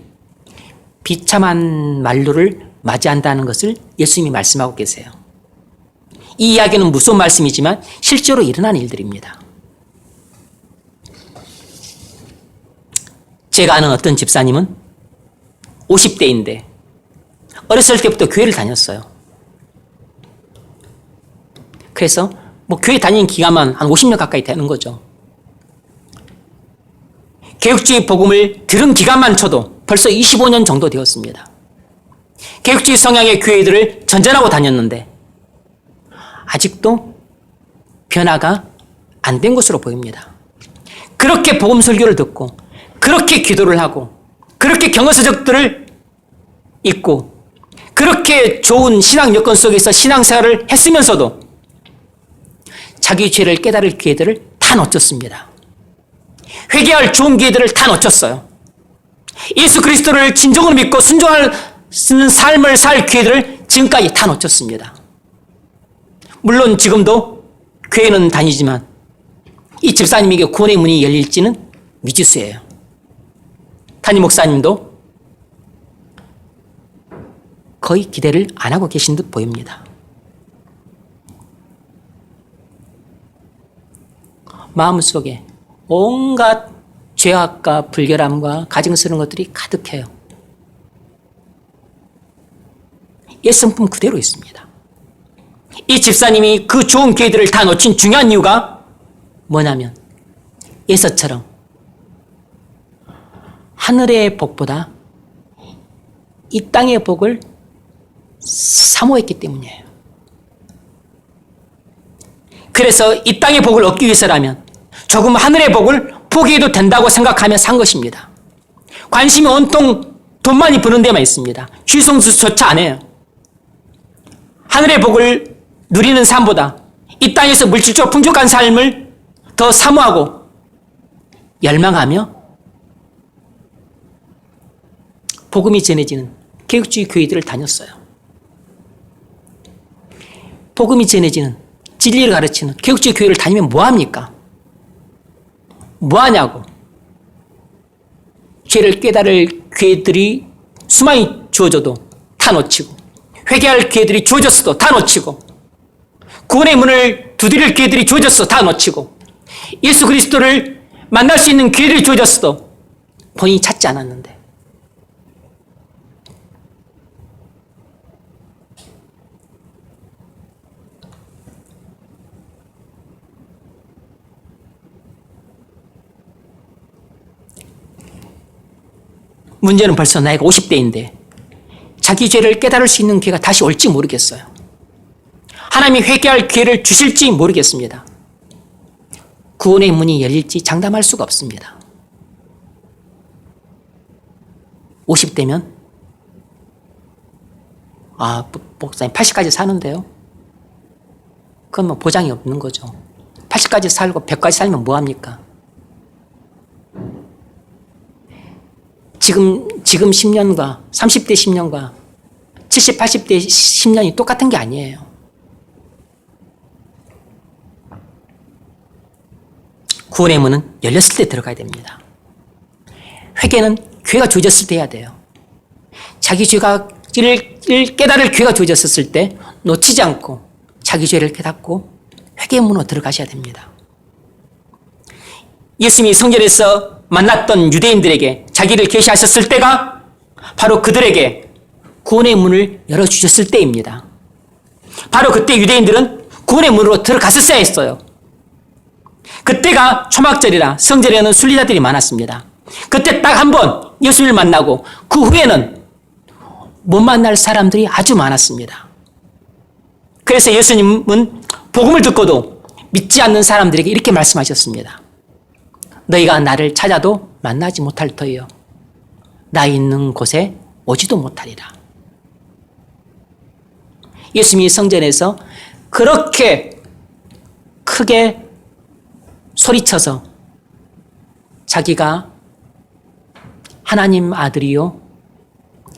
비참한 만류를 맞이한다는 것을 예수님이 말씀하고 계세요. 이 이야기는 무서운 말씀이지만 실제로 일어난 일들입니다. 제가 아는 어떤 집사님은 50대인데 어렸을 때부터 교회를 다녔어요. 그래서 교회 다니는 기간만 한 50년 가까이 되는 거죠. 개혁주의 복음을 들은 기간만 쳐도 벌써 25년 정도 되었습니다. 개혁주의 성향의 교회들을 전전하고 다녔는데 아직도 변화가 안 된 것으로 보입니다. 그렇게 복음 설교를 듣고 그렇게 기도를 하고 그렇게 경허서적들을 읽고 그렇게 좋은 신앙 여건 속에서 신앙생활을 했으면서도 자기 죄를 깨달을 기회들을 다 놓쳤습니다. 회개할 좋은 기회들을 다 놓쳤어요. 예수 그리스도를 진정으로 믿고 순종하는 삶을 살 기회들을 지금까지 다 놓쳤습니다. 물론 지금도 교회는 다니지만 이 집사님에게 구원의 문이 열릴지는 미지수예요. 담임 목사님도 거의 기대를 안 하고 계신 듯 보입니다. 마음속에 온갖 죄악과 불결함과 가증스러운 것들이 가득해요. 옛 성품 그대로 있습니다. 이 집사님이 그 좋은 기회들을 다 놓친 중요한 이유가 뭐냐면 에서처럼 하늘의 복보다 이 땅의 복을 사모했기 때문이에요. 그래서 이 땅의 복을 얻기 위해서라면 조금 하늘의 복을 포기해도 된다고 생각하며 산 것입니다. 관심이 온통 돈 많이 버는 데만 있습니다. 휘성수조차 안 해요. 하늘의 복을 누리는 삶보다 이 땅에서 물질적으로 풍족한 삶을 더 사모하고 열망하며 복음이 전해지는 개혁주의 교회들을 다녔어요. 복음이 전해지는 진리를 가르치는 개혁주의 교회를 다니면 뭐합니까? 뭐하냐고. 죄를 깨달을 기회들이 수많이 주어져도 다 놓치고 회개할 기회들이 주어졌어도 다 놓치고 구원의 문을 두드릴 기회들이 주어졌어 다 놓치고 예수 그리스도를 만날 수 있는 기회들이 주어졌어도 본인이 찾지 않았는데 문제는 벌써 나이가 50대인데 자기 죄를 깨달을 수 있는 기회가 다시 올지 모르겠어요. 하나님이 회개할 기회를 주실지 모르겠습니다. 구원의 문이 열릴지 장담할 수가 없습니다. 50대면 목사님 80까지 사는데요. 그건 뭐 보장이 없는 거죠. 80까지 살고 100까지 살면 뭐합니까? 지금 10년과 30대 10년과 70, 80대 10년이 똑같은 게 아니에요. 구원의 문은 열렸을 때 들어가야 됩니다. 회개는 교회가 주어졌을 때 해야 돼요. 자기 죄를 깨달을 기회가 주어졌을 때 놓치지 않고 자기 죄를 깨닫고 회개의 문으로 들어가셔야 됩니다. 예수님이 성전에서 만났던 유대인들에게 자기를 계시하셨을 때가 바로 그들에게 구원의 문을 열어주셨을 때입니다. 바로 그때 유대인들은 구원의 문으로 들어갔었어야 했어요. 그때가 초막절이라 성전에는 순례자들이 많았습니다. 그때 딱 한 번 예수님을 만나고 그 후에는 못 만날 사람들이 아주 많았습니다. 그래서 예수님은 복음을 듣고도 믿지 않는 사람들에게 이렇게 말씀하셨습니다. 너희가 나를 찾아도 만나지 못할 터이요 나 있는 곳에 오지도 못하리라. 예수님이 성전에서 그렇게 크게 소리쳐서 자기가 하나님 아들이요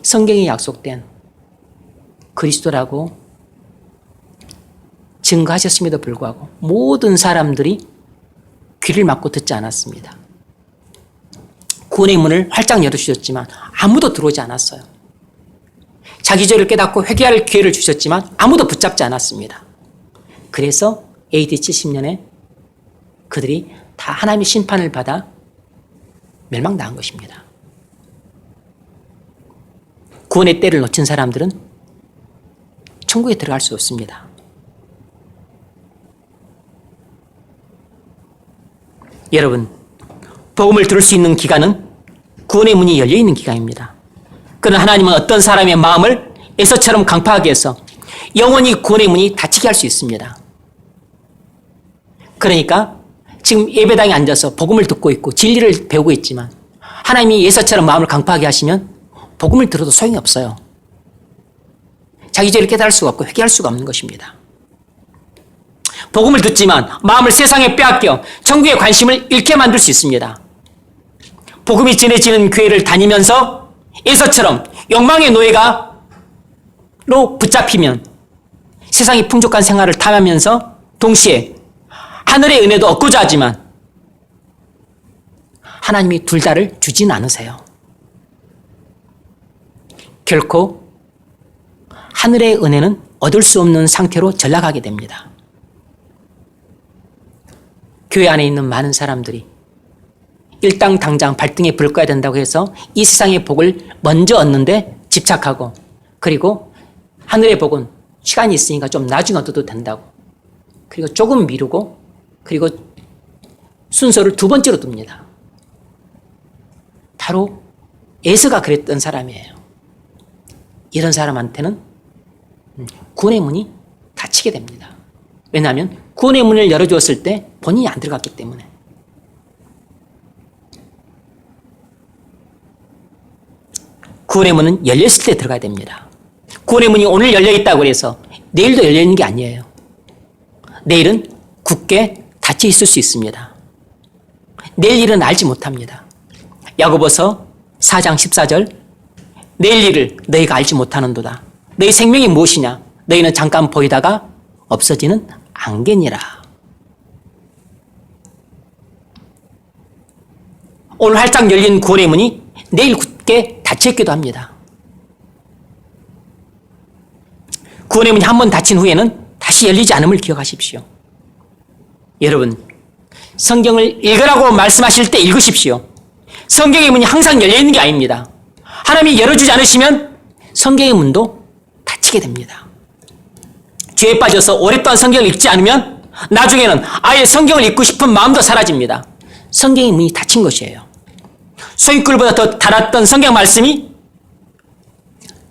성경에 약속된 그리스도라고 증거하셨음에도 불구하고 모든 사람들이 귀를 막고 듣지 않았습니다. 구원의 문을 활짝 열어주셨지만 아무도 들어오지 않았어요. 자기 죄를 깨닫고 회개할 기회를 주셨지만 아무도 붙잡지 않았습니다. 그래서 AD 70년에 그들이 다 하나님의 심판을 받아 멸망당한 것입니다. 구원의 때를 놓친 사람들은 천국에 들어갈 수 없습니다. 여러분, 복음을 들을 수 있는 기간은 구원의 문이 열려있는 기간입니다. 그러나 하나님은 어떤 사람의 마음을 에서처럼 강팍하게 해서 영원히 구원의 문이 닫히게 할 수 있습니다. 그러니까 지금 예배당에 앉아서 복음을 듣고 있고 진리를 배우고 있지만 하나님이 에서처럼 마음을 강팍하게 하시면 복음을 들어도 소용이 없어요. 자기 죄를 깨달을 수가 없고 회개할 수가 없는 것입니다. 복음을 듣지만 마음을 세상에 빼앗겨 천국의 관심을 잃게 만들 수 있습니다. 복음이 전해지는 교회를 다니면서 에서처럼 욕망의 노예가로 붙잡히면 세상의 풍족한 생활을 탐하면서 동시에 하늘의 은혜도 얻고자 하지만 하나님이 둘 다를 주지는 않으세요. 결코 하늘의 은혜는 얻을 수 없는 상태로 전락하게 됩니다. 교회 안에 있는 많은 사람들이 일당당장 발등에 불 꺼야 된다고 해서 이 세상의 복을 먼저 얻는데 집착하고 그리고 하늘의 복은 시간이 있으니까 좀 나중에 얻어도 된다고 그리고 조금 미루고 그리고 순서를 두 번째로 둡니다. 바로 에서가 그랬던 사람이에요. 이런 사람한테는 구원의 문이 닫히게 됩니다. 왜냐하면 구원의 문을 열어주었을 때 본인이 안 들어갔기 때문에. 구원의 문은 열렸을 때 들어가야 됩니다. 구원의 문이 오늘 열려있다고 해서 내일도 열려있는 게 아니에요. 내일은 굳게 닫혀 있을 수 있습니다. 내일 일은 알지 못합니다. 야고보서 4장 14절 내일 일을 너희가 알지 못하는도다. 너희 생명이 무엇이냐? 너희는 잠깐 보이다가 없어지는 안개니라. 오늘 활짝 열린 구원의 문이 내일 굳게 닫혀있기도 합니다. 구원의 문이 한 번 닫힌 후에는 다시 열리지 않음을 기억하십시오. 여러분, 성경을 읽으라고 말씀하실 때 읽으십시오. 성경의 문이 항상 열려있는 게 아닙니다. 하나님이 열어주지 않으시면 성경의 문도 닫히게 됩니다. 죄에 빠져서 오랫동안 성경을 읽지 않으면 나중에는 아예 성경을 읽고 싶은 마음도 사라집니다. 성경의 문이 닫힌 것이에요. 소인꿀보다 더 달았던 성경 말씀이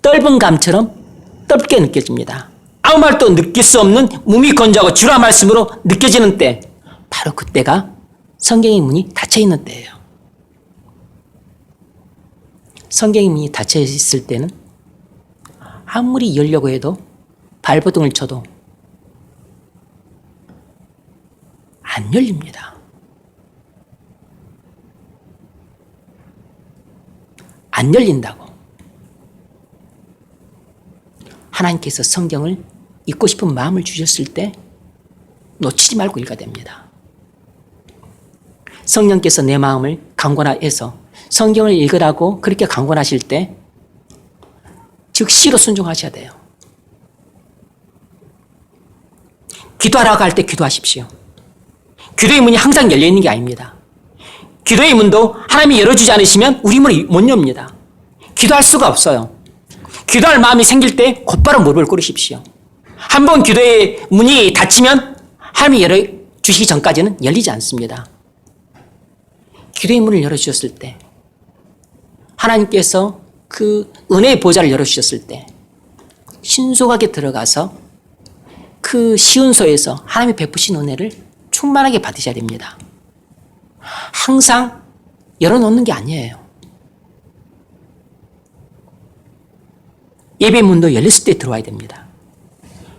떫은 감처럼 떫게 느껴집니다. 아무 말도 느낄 수 없는 무미건조하고 주라 말씀으로 느껴지는 때, 바로 그때가 성경의 문이 닫혀있는 때예요. 성경의 문이 닫혀있을 때는 아무리 열려고 해도 발버둥을 쳐도 안 열립니다. 안 열린다고. 하나님께서 성경을 읽고 싶은 마음을 주셨을 때 놓치지 말고 읽어야 됩니다. 성령께서 내 마음을 강권해서 성경을 읽으라고 그렇게 강권하실 때 즉시로 순종하셔야 돼요. 기도하라고 할 때 기도하십시오. 기도의 문이 항상 열려 있는 게 아닙니다. 기도의 문도 하나님이 열어주지 않으시면 우리 문을 못 엽니다. 기도할 수가 없어요. 기도할 마음이 생길 때 곧바로 무릎을 꿇으십시오. 한번 기도의 문이 닫히면 하나님이 열어주시기 전까지는 열리지 않습니다. 기도의 문을 열어주셨을 때, 하나님께서 그 은혜의 보좌를 열어주셨을 때 신속하게 들어가서 그 시온소에서 하나님이 베푸신 은혜를 충만하게 받으셔야 됩니다. 항상 열어놓는 게 아니에요. 예배 문도 열렸을 때 들어와야 됩니다.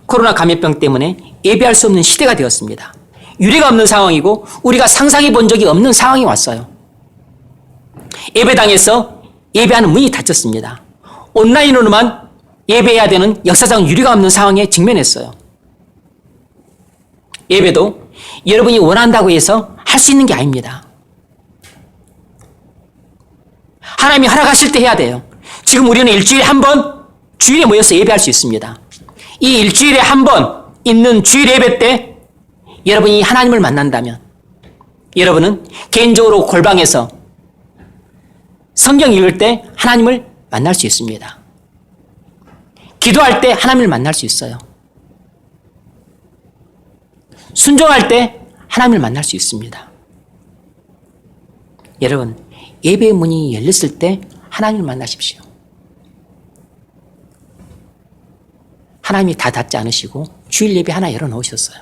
코로나 감염병 때문에 예배할 수 없는 시대가 되었습니다. 유례가 없는 상황이고 우리가 상상해 본 적이 없는 상황이 왔어요. 예배당에서 예배하는 문이 닫혔습니다. 온라인으로만 예배해야 되는 역사상 유례가 없는 상황에 직면했어요. 예배도 여러분이 원한다고 해서 할 수 있는 게 아닙니다. 하나님이 허락하실 때 해야 돼요. 지금 우리는 일주일에 한 번 주일에 모여서 예배할 수 있습니다. 이 일주일에 한 번 있는 주일 예배 때 여러분이 하나님을 만난다면 여러분은 개인적으로 골방에서 성경 읽을 때 하나님을 만날 수 있습니다. 기도할 때 하나님을 만날 수 있어요. 순종할 때 하나님을 만날 수 있습니다. 여러분, 예배의 문이 열렸을 때 하나님을 만나십시오. 하나님이 다 닫지 않으시고 주일 예배 하나 열어놓으셨어요.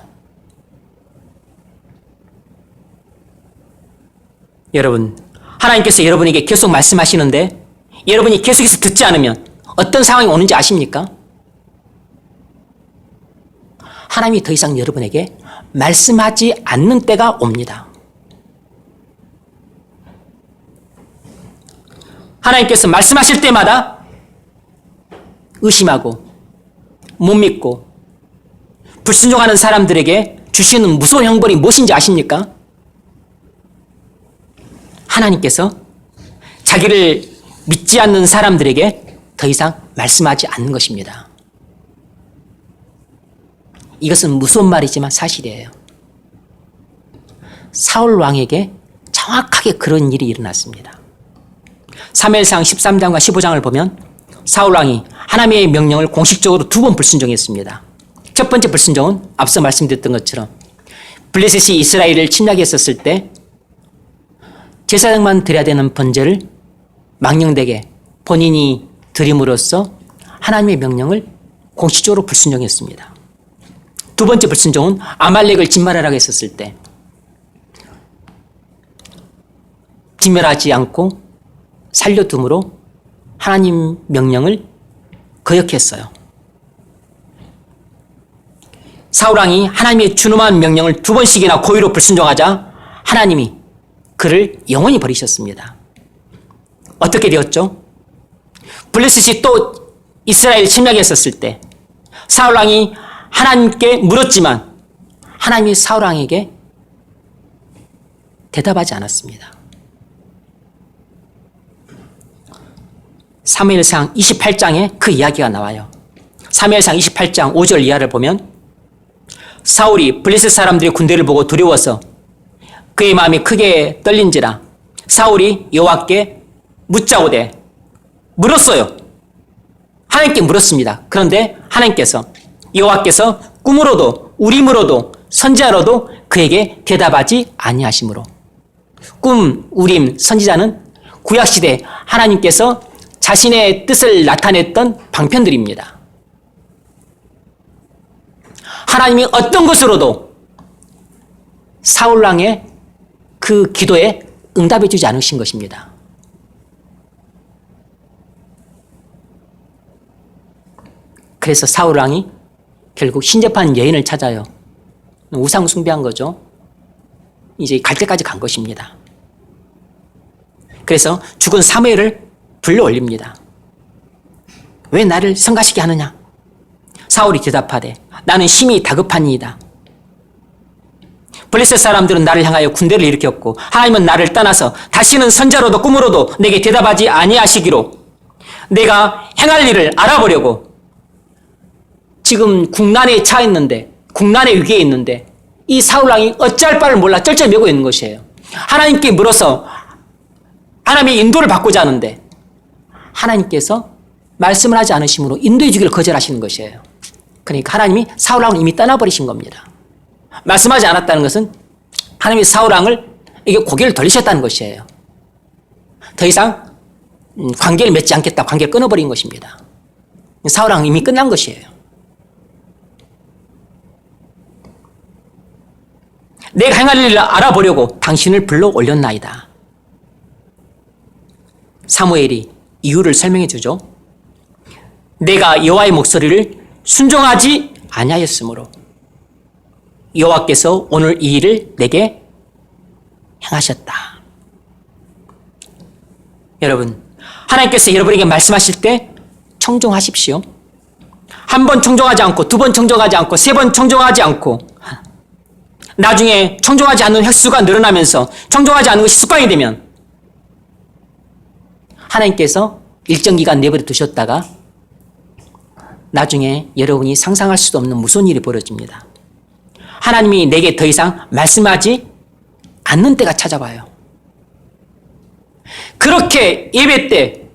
여러분, 하나님께서 여러분에게 계속 말씀하시는데 여러분이 계속해서 듣지 않으면 어떤 상황이 오는지 아십니까? 하나님이 더 이상 여러분에게 말씀하지 않는 때가 옵니다. 하나님께서 말씀하실 때마다 의심하고 못 믿고 불순종하는 사람들에게 주시는 무서운 형벌이 무엇인지 아십니까? 하나님께서 자기를 믿지 않는 사람들에게 더 이상 말씀하지 않는 것입니다. 이것은 무서운 말이지만 사실이에요. 사울 왕에게 정확하게 그런 일이 일어났습니다. 사무엘상 13장과 15장을 보면 사울 왕이 하나님의 명령을 공식적으로 2번 불순종했습니다. 첫 번째 불순종은 앞서 말씀드렸던 것처럼 블레셋이 이스라엘을 침략했었을 때 제사장만 드려야 되는 번제를 망령되게 본인이 드림으로써 하나님의 명령을 공식적으로 불순종했습니다. 두 번째 불순종은 아말렉을 진멸하라고 했었을 때 진멸하지 않고 살려둠으로 하나님 명령을 거역했어요. 사울왕이 하나님의 준엄한 명령을 2번씩이나 고의로 불순종하자 하나님이 그를 영원히 버리셨습니다. 어떻게 되었죠? 블레셋이 또 이스라엘 침략했었을 때 사울왕이 하나님께 물었지만 하나님이 사울왕에게 대답하지 않았습니다. 사무엘상 28장에 그 이야기가 나와요. 사무엘상 28장 5절 이하를 보면 사울이 블레셋 사람들의 군대를 보고 두려워서 그의 마음이 크게 떨린지라 사울이 여호와께 묻자오되 물었어요. 하나님께 물었습니다. 그런데 하나님께서 여호와께서 꿈으로도 우림으로도 선지자로도 그에게 대답하지 아니하시므로 꿈, 우림, 선지자는 구약시대 하나님께서 자신의 뜻을 나타냈던 방편들입니다. 하나님이 어떤 것으로도 사울왕의 그 기도에 응답해 주지 않으신 것입니다. 그래서 사울왕이 결국 신접한 여인을 찾아요. 우상 숭배한 거죠. 이제 갈 때까지 간 것입니다. 그래서 죽은 사무엘을 불러 올립니다. 왜 나를 성가시게 하느냐? 사울이 대답하되 나는 심히 다급하니이다. 블레셋 사람들은 나를 향하여 군대를 일으켰고 하나님은 나를 떠나서 다시는 선자로도 꿈으로도 내게 대답하지 아니하시기로 내가 행할 일을 알아보려고 지금 국난에 차 있는데, 국난의 위기에 있는데 이 사울왕이 어찌할 바를 몰라 쩔쩔매고 있는 것이에요. 하나님께 물어서 하나님의 인도를 받고자 하는데 하나님께서 말씀을 하지 않으심으로 인도해 주기를 거절하시는 것이에요. 그러니까 하나님이 사울왕을 이미 떠나버리신 겁니다. 말씀하지 않았다는 것은 하나님이 사울왕을 이게 고개를 돌리셨다는 것이에요. 더 이상 관계를 맺지 않겠다, 관계를 끊어버린 것입니다. 사울왕은 이미 끝난 것이에요. 내가 행할 일을 알아보려고 당신을 불러 올렸나이다. 사무엘이 이유를 설명해 주죠. 내가 여호와의 목소리를 순종하지 아니하였으므로 여호와께서 오늘 이 일을 내게 행하셨다. 여러분, 하나님께서 여러분에게 말씀하실 때 청종하십시오. 한 번 청종하지 않고, 두 번 청종하지 않고, 세 번 청종하지 않고, 나중에 청종하지 않는 횟수가 늘어나면서 청종하지 않는 것이 습관이 되면 하나님께서 일정 기간 내버려 두셨다가 나중에 여러분이 상상할 수도 없는 무서운 일이 벌어집니다. 하나님이 내게 더 이상 말씀하지 않는 때가 찾아와요. 그렇게 예배 때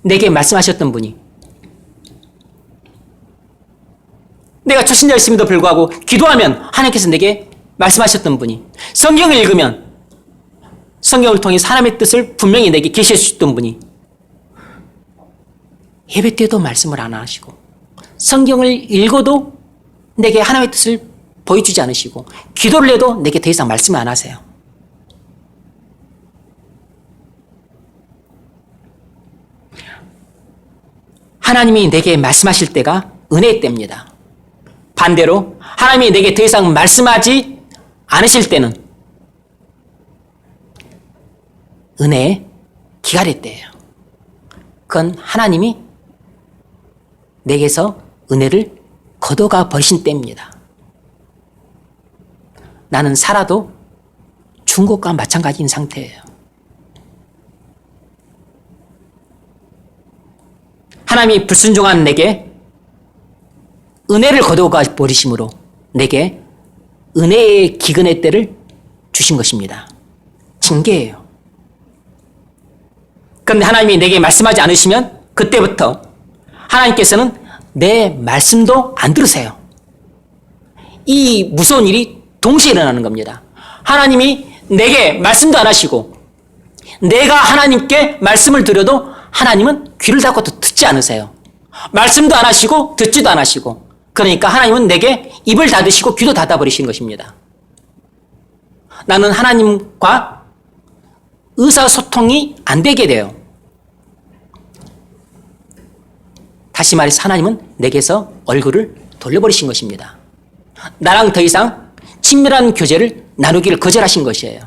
내게 말씀하셨던 분이, 내가 초신자였음에도 불구하고 기도하면 하나님께서 내게 말씀하셨던 분이, 성경을 읽으면 성경을 통해 하나님의 뜻을 분명히 내게 계시해 주셨던 분이 예배 때도 말씀을 안 하시고 성경을 읽어도 내게 하나님의 뜻을 보여주지 않으시고 기도를 해도 내게 더 이상 말씀을 안 하세요. 하나님이 내게 말씀하실 때가 은혜의 때입니다. 반대로 하나님이 내게 더 이상 말씀하지 않으실 때는 은혜의 기갈의 때예요. 그건 하나님이 내게서 은혜를 걷어가 버리신 때입니다. 나는 살아도 죽은 것과 마찬가지인 상태예요. 하나님이 불순종한 내게 은혜를 걷어가 버리심으로 내게 은혜의 기근의 때를 주신 것입니다. 징계예요. 그런데 하나님이 내게 말씀하지 않으시면 그때부터 하나님께서는 내 말씀도 안 들으세요. 이 무서운 일이 동시에 일어나는 겁니다. 하나님이 내게 말씀도 안 하시고 내가 하나님께 말씀을 드려도 하나님은 귀를 닫고 듣지 않으세요. 말씀도 안 하시고 듣지도 안 하시고, 그러니까 하나님은 내게 입을 닫으시고 귀도 닫아버리신 것입니다. 나는 하나님과 의사소통이 안 되게 돼요. 다시 말해서 하나님은 내게서 얼굴을 돌려버리신 것입니다. 나랑 더 이상 친밀한 교제를 나누기를 거절하신 것이에요.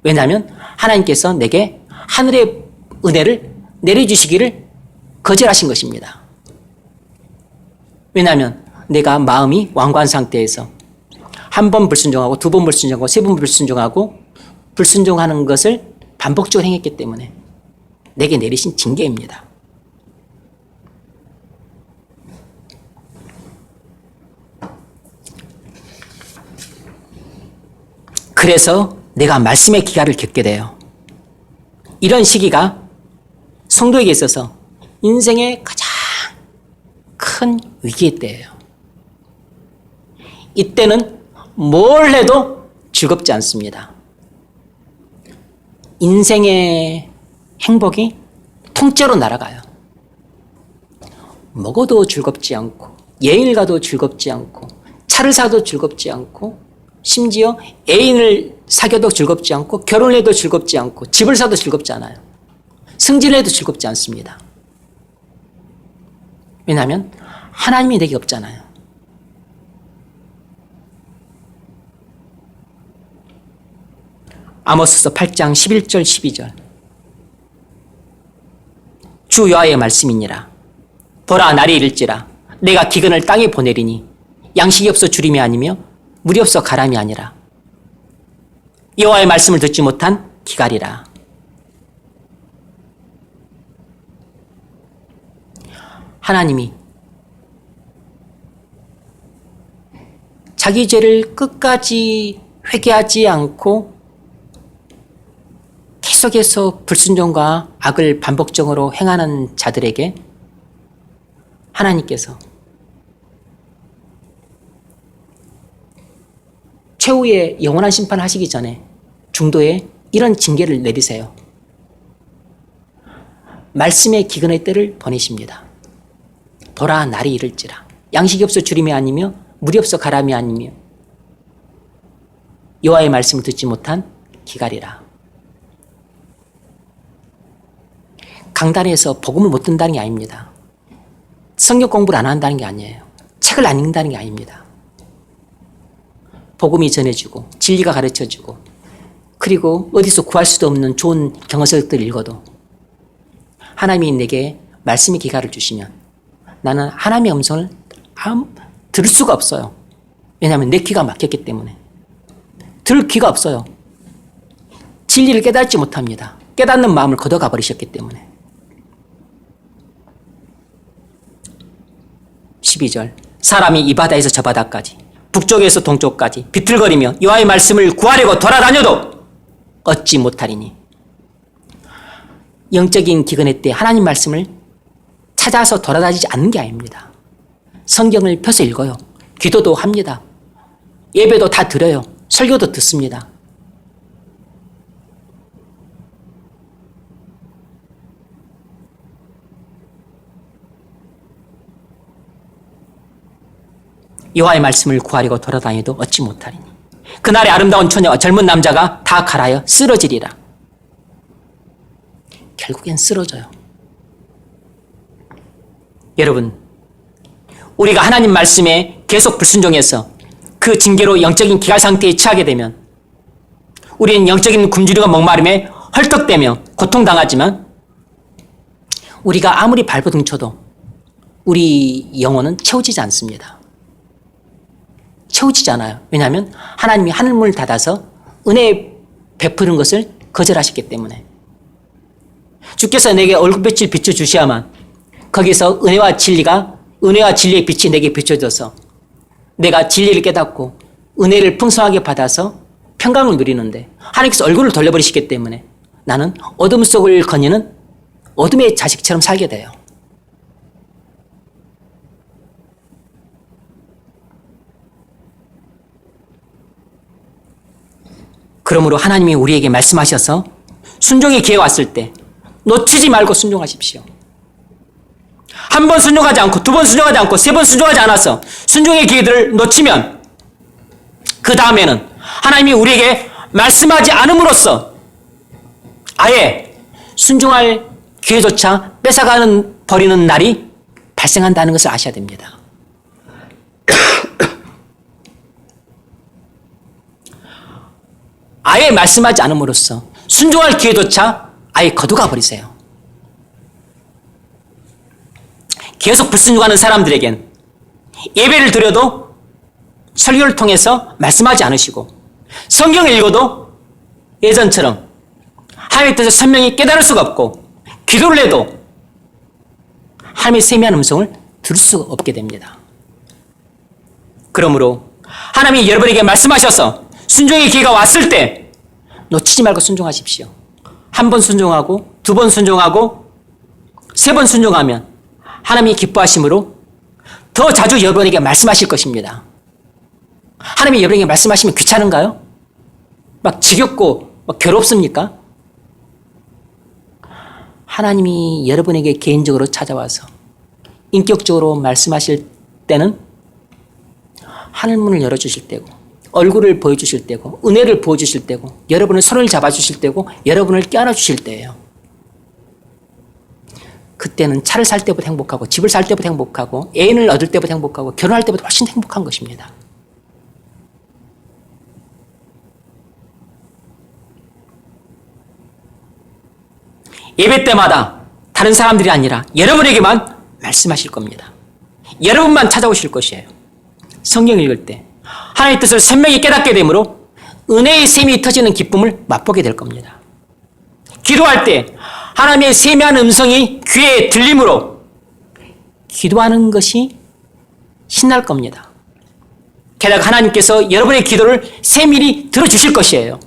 왜냐하면 하나님께서 내게 하늘의 은혜를 내려주시기를 거절하신 것입니다. 왜냐하면 내가 마음이 완고한 상태에서 한 번 불순종하고 두 번 불순종하고 세 번 불순종하고 불순종하는 것을 반복적으로 행했기 때문에 내게 내리신 징계입니다. 그래서 내가 말씀의 기갈을 겪게 돼요. 이런 시기가 성도에게 있어서 인생의 가장 큰 위기의 때예요. 이때는 뭘 해도 즐겁지 않습니다. 인생의 행복이 통째로 날아가요. 먹어도 즐겁지 않고, 여행을 가도 즐겁지 않고, 차를 사도 즐겁지 않고, 심지어 애인을 사귀어도 즐겁지 않고, 결혼을 해도 즐겁지 않고, 집을 사도 즐겁지 않아요. 승진을 해도 즐겁지 않습니다. 왜냐하면 하나님이 내게 없잖아요. 아모스서 8장 11절 12절. 주 여호와의 말씀이니라. 보라, 날이 이를지라 내가 기근을 땅에 보내리니 양식이 없어 주림이 아니며 물이 없어 가람이 아니라 여호와의 말씀을 듣지 못한 기갈이라. 하나님이 자기 죄를 끝까지 회개하지 않고 계속해서 불순종과 악을 반복적으로 행하는 자들에게 하나님께서 최후의 영원한 심판을 하시기 전에 중도에 이런 징계를 내리세요. 말씀의 기근의 때를 보내십니다. 보라, 날이 이를지라. 양식이 없어 주림이 아니며 물이 없어 가람이 아니며 여호와의 말씀을 듣지 못한 기갈이라. 강단에서 복음을 못 듣는다는 게 아닙니다. 성경 공부를 안 한다는 게 아니에요. 책을 안 읽는다는 게 아닙니다. 복음이 전해지고 진리가 가르쳐지고 그리고 어디서 구할 수도 없는 좋은 경어서들을 읽어도 하나님이 내게 말씀의 기갈을 주시면 나는 하나님의 음성을 들을 수가 없어요. 왜냐하면 내 귀가 막혔기 때문에. 들을 귀가 없어요. 진리를 깨닫지 못합니다. 깨닫는 마음을 걷어가 버리셨기 때문에. 12절 사람이 이 바다에서 저 바다까지 북쪽에서 동쪽까지 비틀거리며 여호와의 말씀을 구하려고 돌아다녀도 얻지 못하리니. 영적인 기근의 때 하나님 말씀을 찾아서 돌아다니지 않는 게 아닙니다. 성경을 펴서 읽어요. 기도도 합니다. 예배도 다 드려요. 설교도 듣습니다. 여호와의 말씀을 구하려고 돌아다니도 얻지 못하리니 그날의 아름다운 처녀와 젊은 남자가 다 갈아여 쓰러지리라. 결국엔 쓰러져요. 여러분, 우리가 하나님 말씀에 계속 불순종해서 그 징계로 영적인 기갈 상태에 처하게 되면 우리는 영적인 굶주림과 목마름에 헐떡대며 고통당하지만 우리가 아무리 발버둥쳐도 우리 영혼은 채워지지 않습니다. 채워지지 않아요. 왜냐하면 하나님이 하늘문을 닫아서 은혜 베푸는 것을 거절하셨기 때문에. 주께서 내게 얼굴빛을 비춰주셔야만 거기서 은혜와 진리의 빛이 내게 비춰져서 내가 진리를 깨닫고 은혜를 풍성하게 받아서 평강을 누리는데 하나님께서 얼굴을 돌려버리시기 때문에 나는 어둠 속을 거니는 어둠의 자식처럼 살게 돼요. 그러므로 하나님이 우리에게 말씀하셔서 순종의 기회가 왔을 때 놓치지 말고 순종하십시오. 한 번 순종하지 않고 두 번 순종하지 않고 세 번 순종하지 않아서 순종의 기회들을 놓치면 그 다음에는 하나님이 우리에게 말씀하지 않음으로써 아예 순종할 기회조차 버리는 날이 발생한다는 것을 아셔야 됩니다. 아예 말씀하지 않음으로써 순종할 기회조차 아예 거두가 버리세요. 계속 불순종하는 사람들에겐 예배를 드려도 설교를 통해서 말씀하지 않으시고 성경을 읽어도 예전처럼 하나님의 뜻을 선명히 깨달을 수가 없고 기도를 해도 하나님의 세미한 음성을 들을 수가 없게 됩니다. 그러므로 하나님이 여러분에게 말씀하셔서 순종의 기회가 왔을 때 놓치지 말고 순종하십시오. 한 번 순종하고 두 번 순종하고 세 번 순종하면 하나님이 기뻐하심으로 더 자주 여러분에게 말씀하실 것입니다. 하나님이 여러분에게 말씀하시면 귀찮은가요? 막 지겹고 막 괴롭습니까? 하나님이 여러분에게 개인적으로 찾아와서 인격적으로 말씀하실 때는 하늘문을 열어주실 때고 얼굴을 보여주실 때고 은혜를 보여주실 때고 여러분의 손을 잡아주실 때고 여러분을 껴안아주실 때예요. 그때는 차를 살 때보다 행복하고 집을 살 때보다 행복하고 애인을 얻을 때보다 행복하고 결혼할 때보다 훨씬 행복한 것입니다. 예배 때마다 다른 사람들이 아니라 여러분에게만 말씀하실 겁니다. 여러분만 찾아오실 것이에요. 성경 읽을 때 하나님의 뜻을 선명히 깨닫게 되므로 은혜의 샘이 터지는 기쁨을 맛보게 될 겁니다. 기도할 때 하나님의 세미한 음성이 귀에 들림으로 기도하는 것이 신날 겁니다. 게다가 하나님께서 여러분의 기도를 세밀히 들어주실 것이에요.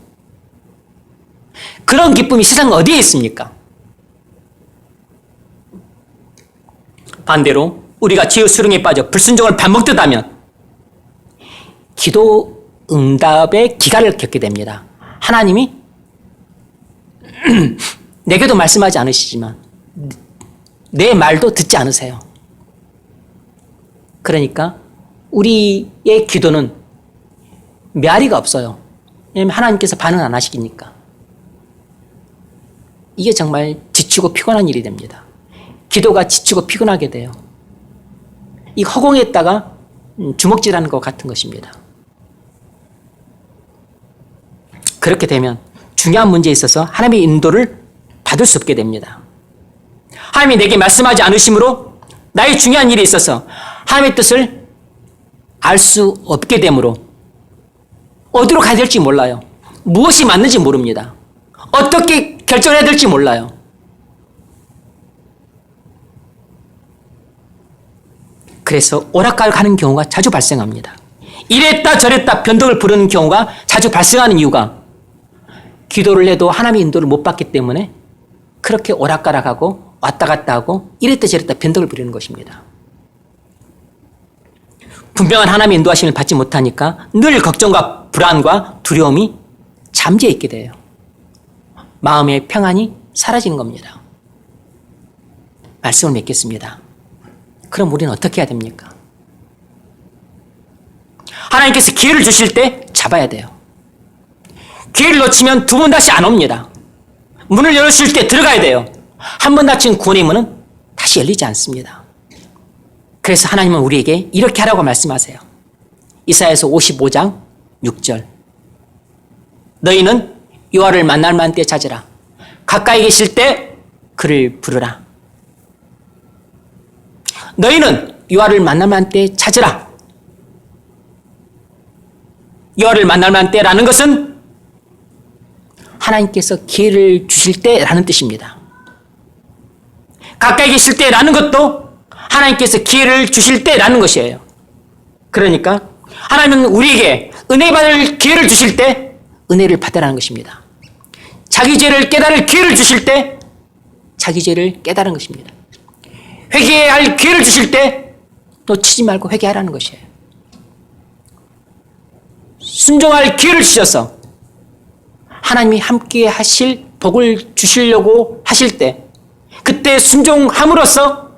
그런 기쁨이 세상 어디에 있습니까? 반대로 우리가 죄의 수렁에 빠져 불순종을 밥 먹듯 하면 기도 응답의 기간을 겪게 됩니다. 하나님이 내게도 말씀하지 않으시지만 내 말도 듣지 않으세요. 그러니까 우리의 기도는 메아리가 없어요. 왜냐하면 하나님께서 반응 안 하시니까. 이게 정말 지치고 피곤한 일이 됩니다. 기도가 지치고 피곤하게 돼요. 이 허공에다가 주먹질하는 것 같은 것입니다. 그렇게 되면 중요한 문제에 있어서 하나님의 인도를 받을 수 없게 됩니다. 하나님이 내게 말씀하지 않으심으로 나의 중요한 일에 있어서 하나님의 뜻을 알 수 없게 되므로 어디로 가야 될지 몰라요. 무엇이 맞는지 모릅니다. 어떻게 결정해야 될지 몰라요. 그래서 오락가락하는 경우가 자주 발생합니다. 이랬다 저랬다 변덕을 부르는 경우가 자주 발생하는 이유가 기도를 해도 하나님의 인도를 못 받기 때문에 그렇게 오락가락하고 왔다 갔다 하고 이랬다 저랬다 변덕을 부리는 것입니다. 분명한 하나님의 인도하심을 받지 못하니까 늘 걱정과 불안과 두려움이 잠재해 있게 돼요. 마음의 평안이 사라지는 겁니다. 말씀을 맺겠습니다. 그럼 우리는 어떻게 해야 됩니까? 하나님께서 기회를 주실 때 잡아야 돼요. 기회를 놓치면 두 번 다시 안 옵니다. 문을 열으실 때 들어가야 돼요. 한 번 닫힌 구원의 문은 다시 열리지 않습니다. 그래서 하나님은 우리에게 이렇게 하라고 말씀하세요. 이사야서 55장 6절. 너희는 여호와를 만날 만한 때 찾으라. 가까이 계실 때 그를 부르라. 너희는 여호와를 만날 만한 때 찾으라. 여호와를 만날 만한 때라는 것은 하나님께서 기회를 주실 때라는 뜻입니다. 가까이 계실 때라는 것도 하나님께서 기회를 주실 때라는 것이에요. 그러니까 하나님은 우리에게 은혜 받을 기회를 주실 때 은혜를 받으라는 것입니다. 자기 죄를 깨달을 기회를 주실 때 자기 죄를 깨달은 것입니다. 회개해야 할 기회를 주실 때 놓치지 말고 회개하라는 것이에요. 순종할 기회를 주셔서 하나님이 함께 하실 복을 주시려고 하실 때 그때 순종함으로써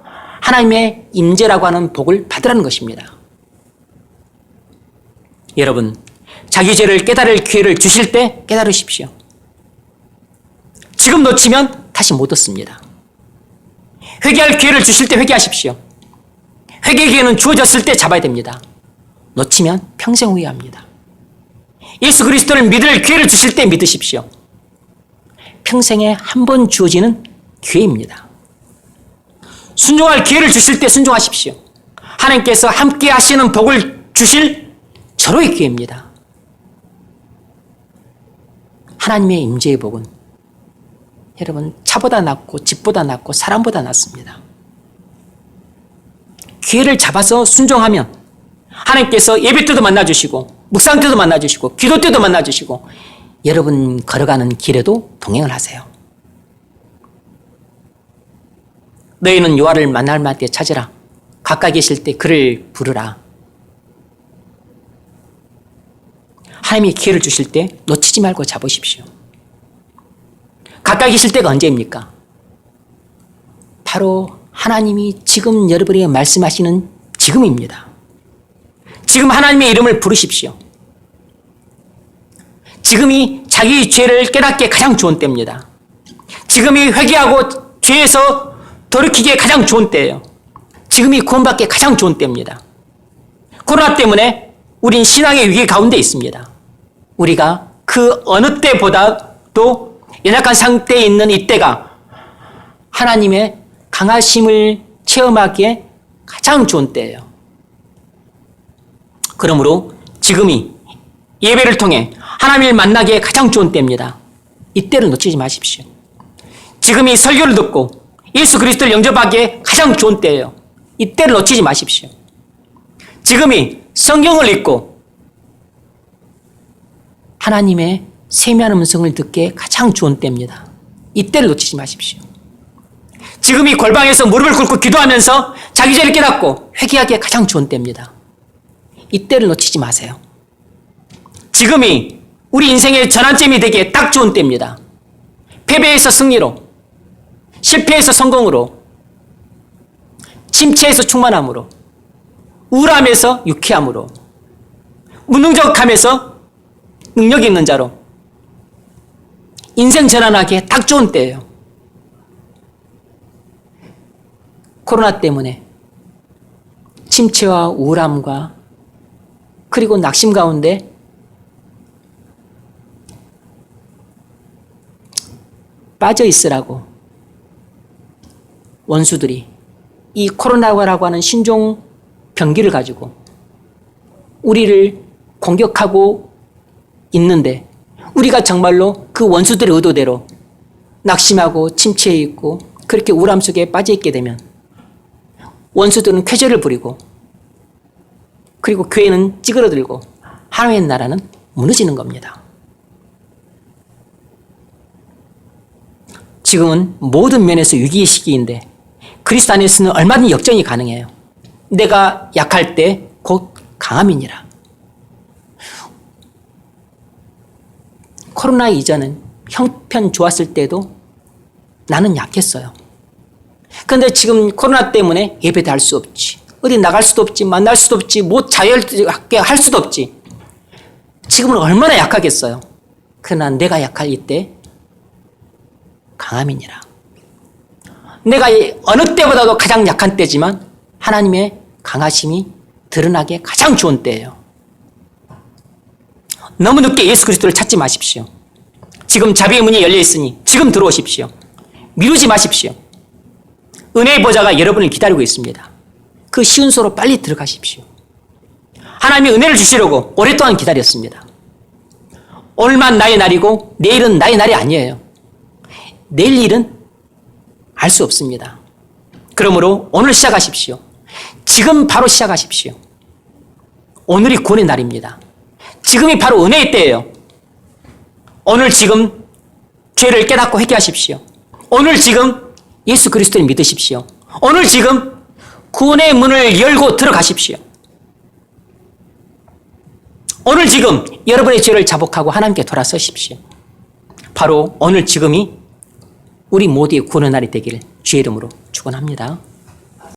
하나님의 임재라고 하는 복을 받으라는 것입니다. 여러분, 자기 죄를 깨달을 기회를 주실 때 깨달으십시오. 지금 놓치면 다시 못 얻습니다. 회개할 기회를 주실 때 회개하십시오. 회개 기회는 주어졌을 때 잡아야 됩니다. 놓치면 평생 후회합니다. 예수 그리스도를 믿을 기회를 주실 때 믿으십시오. 평생에 한 번 주어지는 기회입니다. 순종할 기회를 주실 때 순종하십시오. 하나님께서 함께 하시는 복을 주실 절호의 기회입니다. 하나님의 임재의 복은 여러분 차보다 낫고 집보다 낫고 사람보다 낫습니다. 기회를 잡아서 순종하면 하나님께서 예배 때도 만나주시고 묵상 때도 만나주시고 기도 때도 만나주시고 여러분 걸어가는 길에도 동행을 하세요. 너희는 여호와를 만날 만한 때 찾으라. 가까이 계실 때 그를 부르라. 하나님이 기회를 주실 때 놓치지 말고 잡으십시오. 가까이 계실 때가 언제입니까? 바로 하나님이 지금 여러분에게 말씀하시는 지금입니다. 지금 하나님의 이름을 부르십시오. 지금이 자기 죄를 깨닫기에 가장 좋은 때입니다. 지금이 회개하고 죄에서 돌이키기에 가장 좋은 때예요. 지금이 구원받기에 가장 좋은 때입니다. 코로나 때문에 우린 신앙의 위기 가운데 있습니다. 우리가 그 어느 때보다도 연약한 상태에 있는 이때가 하나님의 강하심을 체험하기에 가장 좋은 때예요. 그러므로 지금이 예배를 통해 하나님을 만나기에 가장 좋은 때입니다. 이때를 놓치지 마십시오. 지금이 설교를 듣고 예수 그리스도를 영접하기에 가장 좋은 때예요. 이때를 놓치지 마십시오. 지금이 성경을 읽고 하나님의 세미한 음성을 듣기에 가장 좋은 때입니다. 이때를 놓치지 마십시오. 지금이 골방에서 무릎을 꿇고 기도하면서 자기 죄를 깨닫고 회개하기에 가장 좋은 때입니다. 이때를 놓치지 마세요. 지금이 우리 인생의 전환점이 되기에 딱 좋은 때입니다. 패배에서 승리로, 실패에서 성공으로, 침체에서 충만함으로, 우울함에서 유쾌함으로, 무능력함에서 능력 있는 자로 인생 전환하기에 딱 좋은 때예요. 코로나 때문에 침체와 우울함과 그리고 낙심 가운데 빠져 있으라고 원수들이 이 코로나라고 하는 신종 병기를 가지고 우리를 공격하고 있는데 우리가 정말로 그 원수들의 의도대로 낙심하고 침체해 있고 그렇게 우울함 속에 빠져 있게 되면 원수들은 쾌재를 부리고 그리고 교회는 찌그러들고 하나님의 나라는 무너지는 겁니다. 지금은 모든 면에서 위기의 시기인데 그리스도 안에서는 얼마든지 역전이 가능해요. 내가 약할 때 곧 강함이니라. 코로나 이전은 형편 좋았을 때도 나는 약했어요. 그런데 지금 코로나 때문에 예배도 할 수 없지. 어디 나갈 수도 없지. 만날 수도 없지. 뭐 자유롭게 할 수도 없지. 지금은 얼마나 약하겠어요. 그러나 내가 약할 이때 강함이니라. 내가 어느 때보다도 가장 약한 때지만 하나님의 강하심이 드러나기에 가장 좋은 때예요. 너무 늦게 예수 그리스도를 찾지 마십시오. 지금 자비의 문이 열려 있으니 지금 들어오십시오. 미루지 마십시오. 은혜의 보좌가 여러분을 기다리고 있습니다. 그 쉬운 소로 빨리 들어가십시오. 하나님이 은혜를 주시려고 오랫동안 기다렸습니다. 오늘만 나의 날이고 내일은 나의 날이 아니에요. 내일 일은 알 수 없습니다. 그러므로 오늘 시작하십시오. 지금 바로 시작하십시오. 오늘이 구원의 날입니다. 지금이 바로 은혜의 때예요. 오늘 지금 죄를 깨닫고 회개하십시오. 오늘 지금 예수 그리스도를 믿으십시오. 오늘 지금 구원의 문을 열고 들어가십시오. 오늘 지금 여러분의 죄를 자복하고 하나님께 돌아서십시오. 바로 오늘 지금이 우리 모두의 구원의 날이 되기를 주의 이름으로 축원합니다.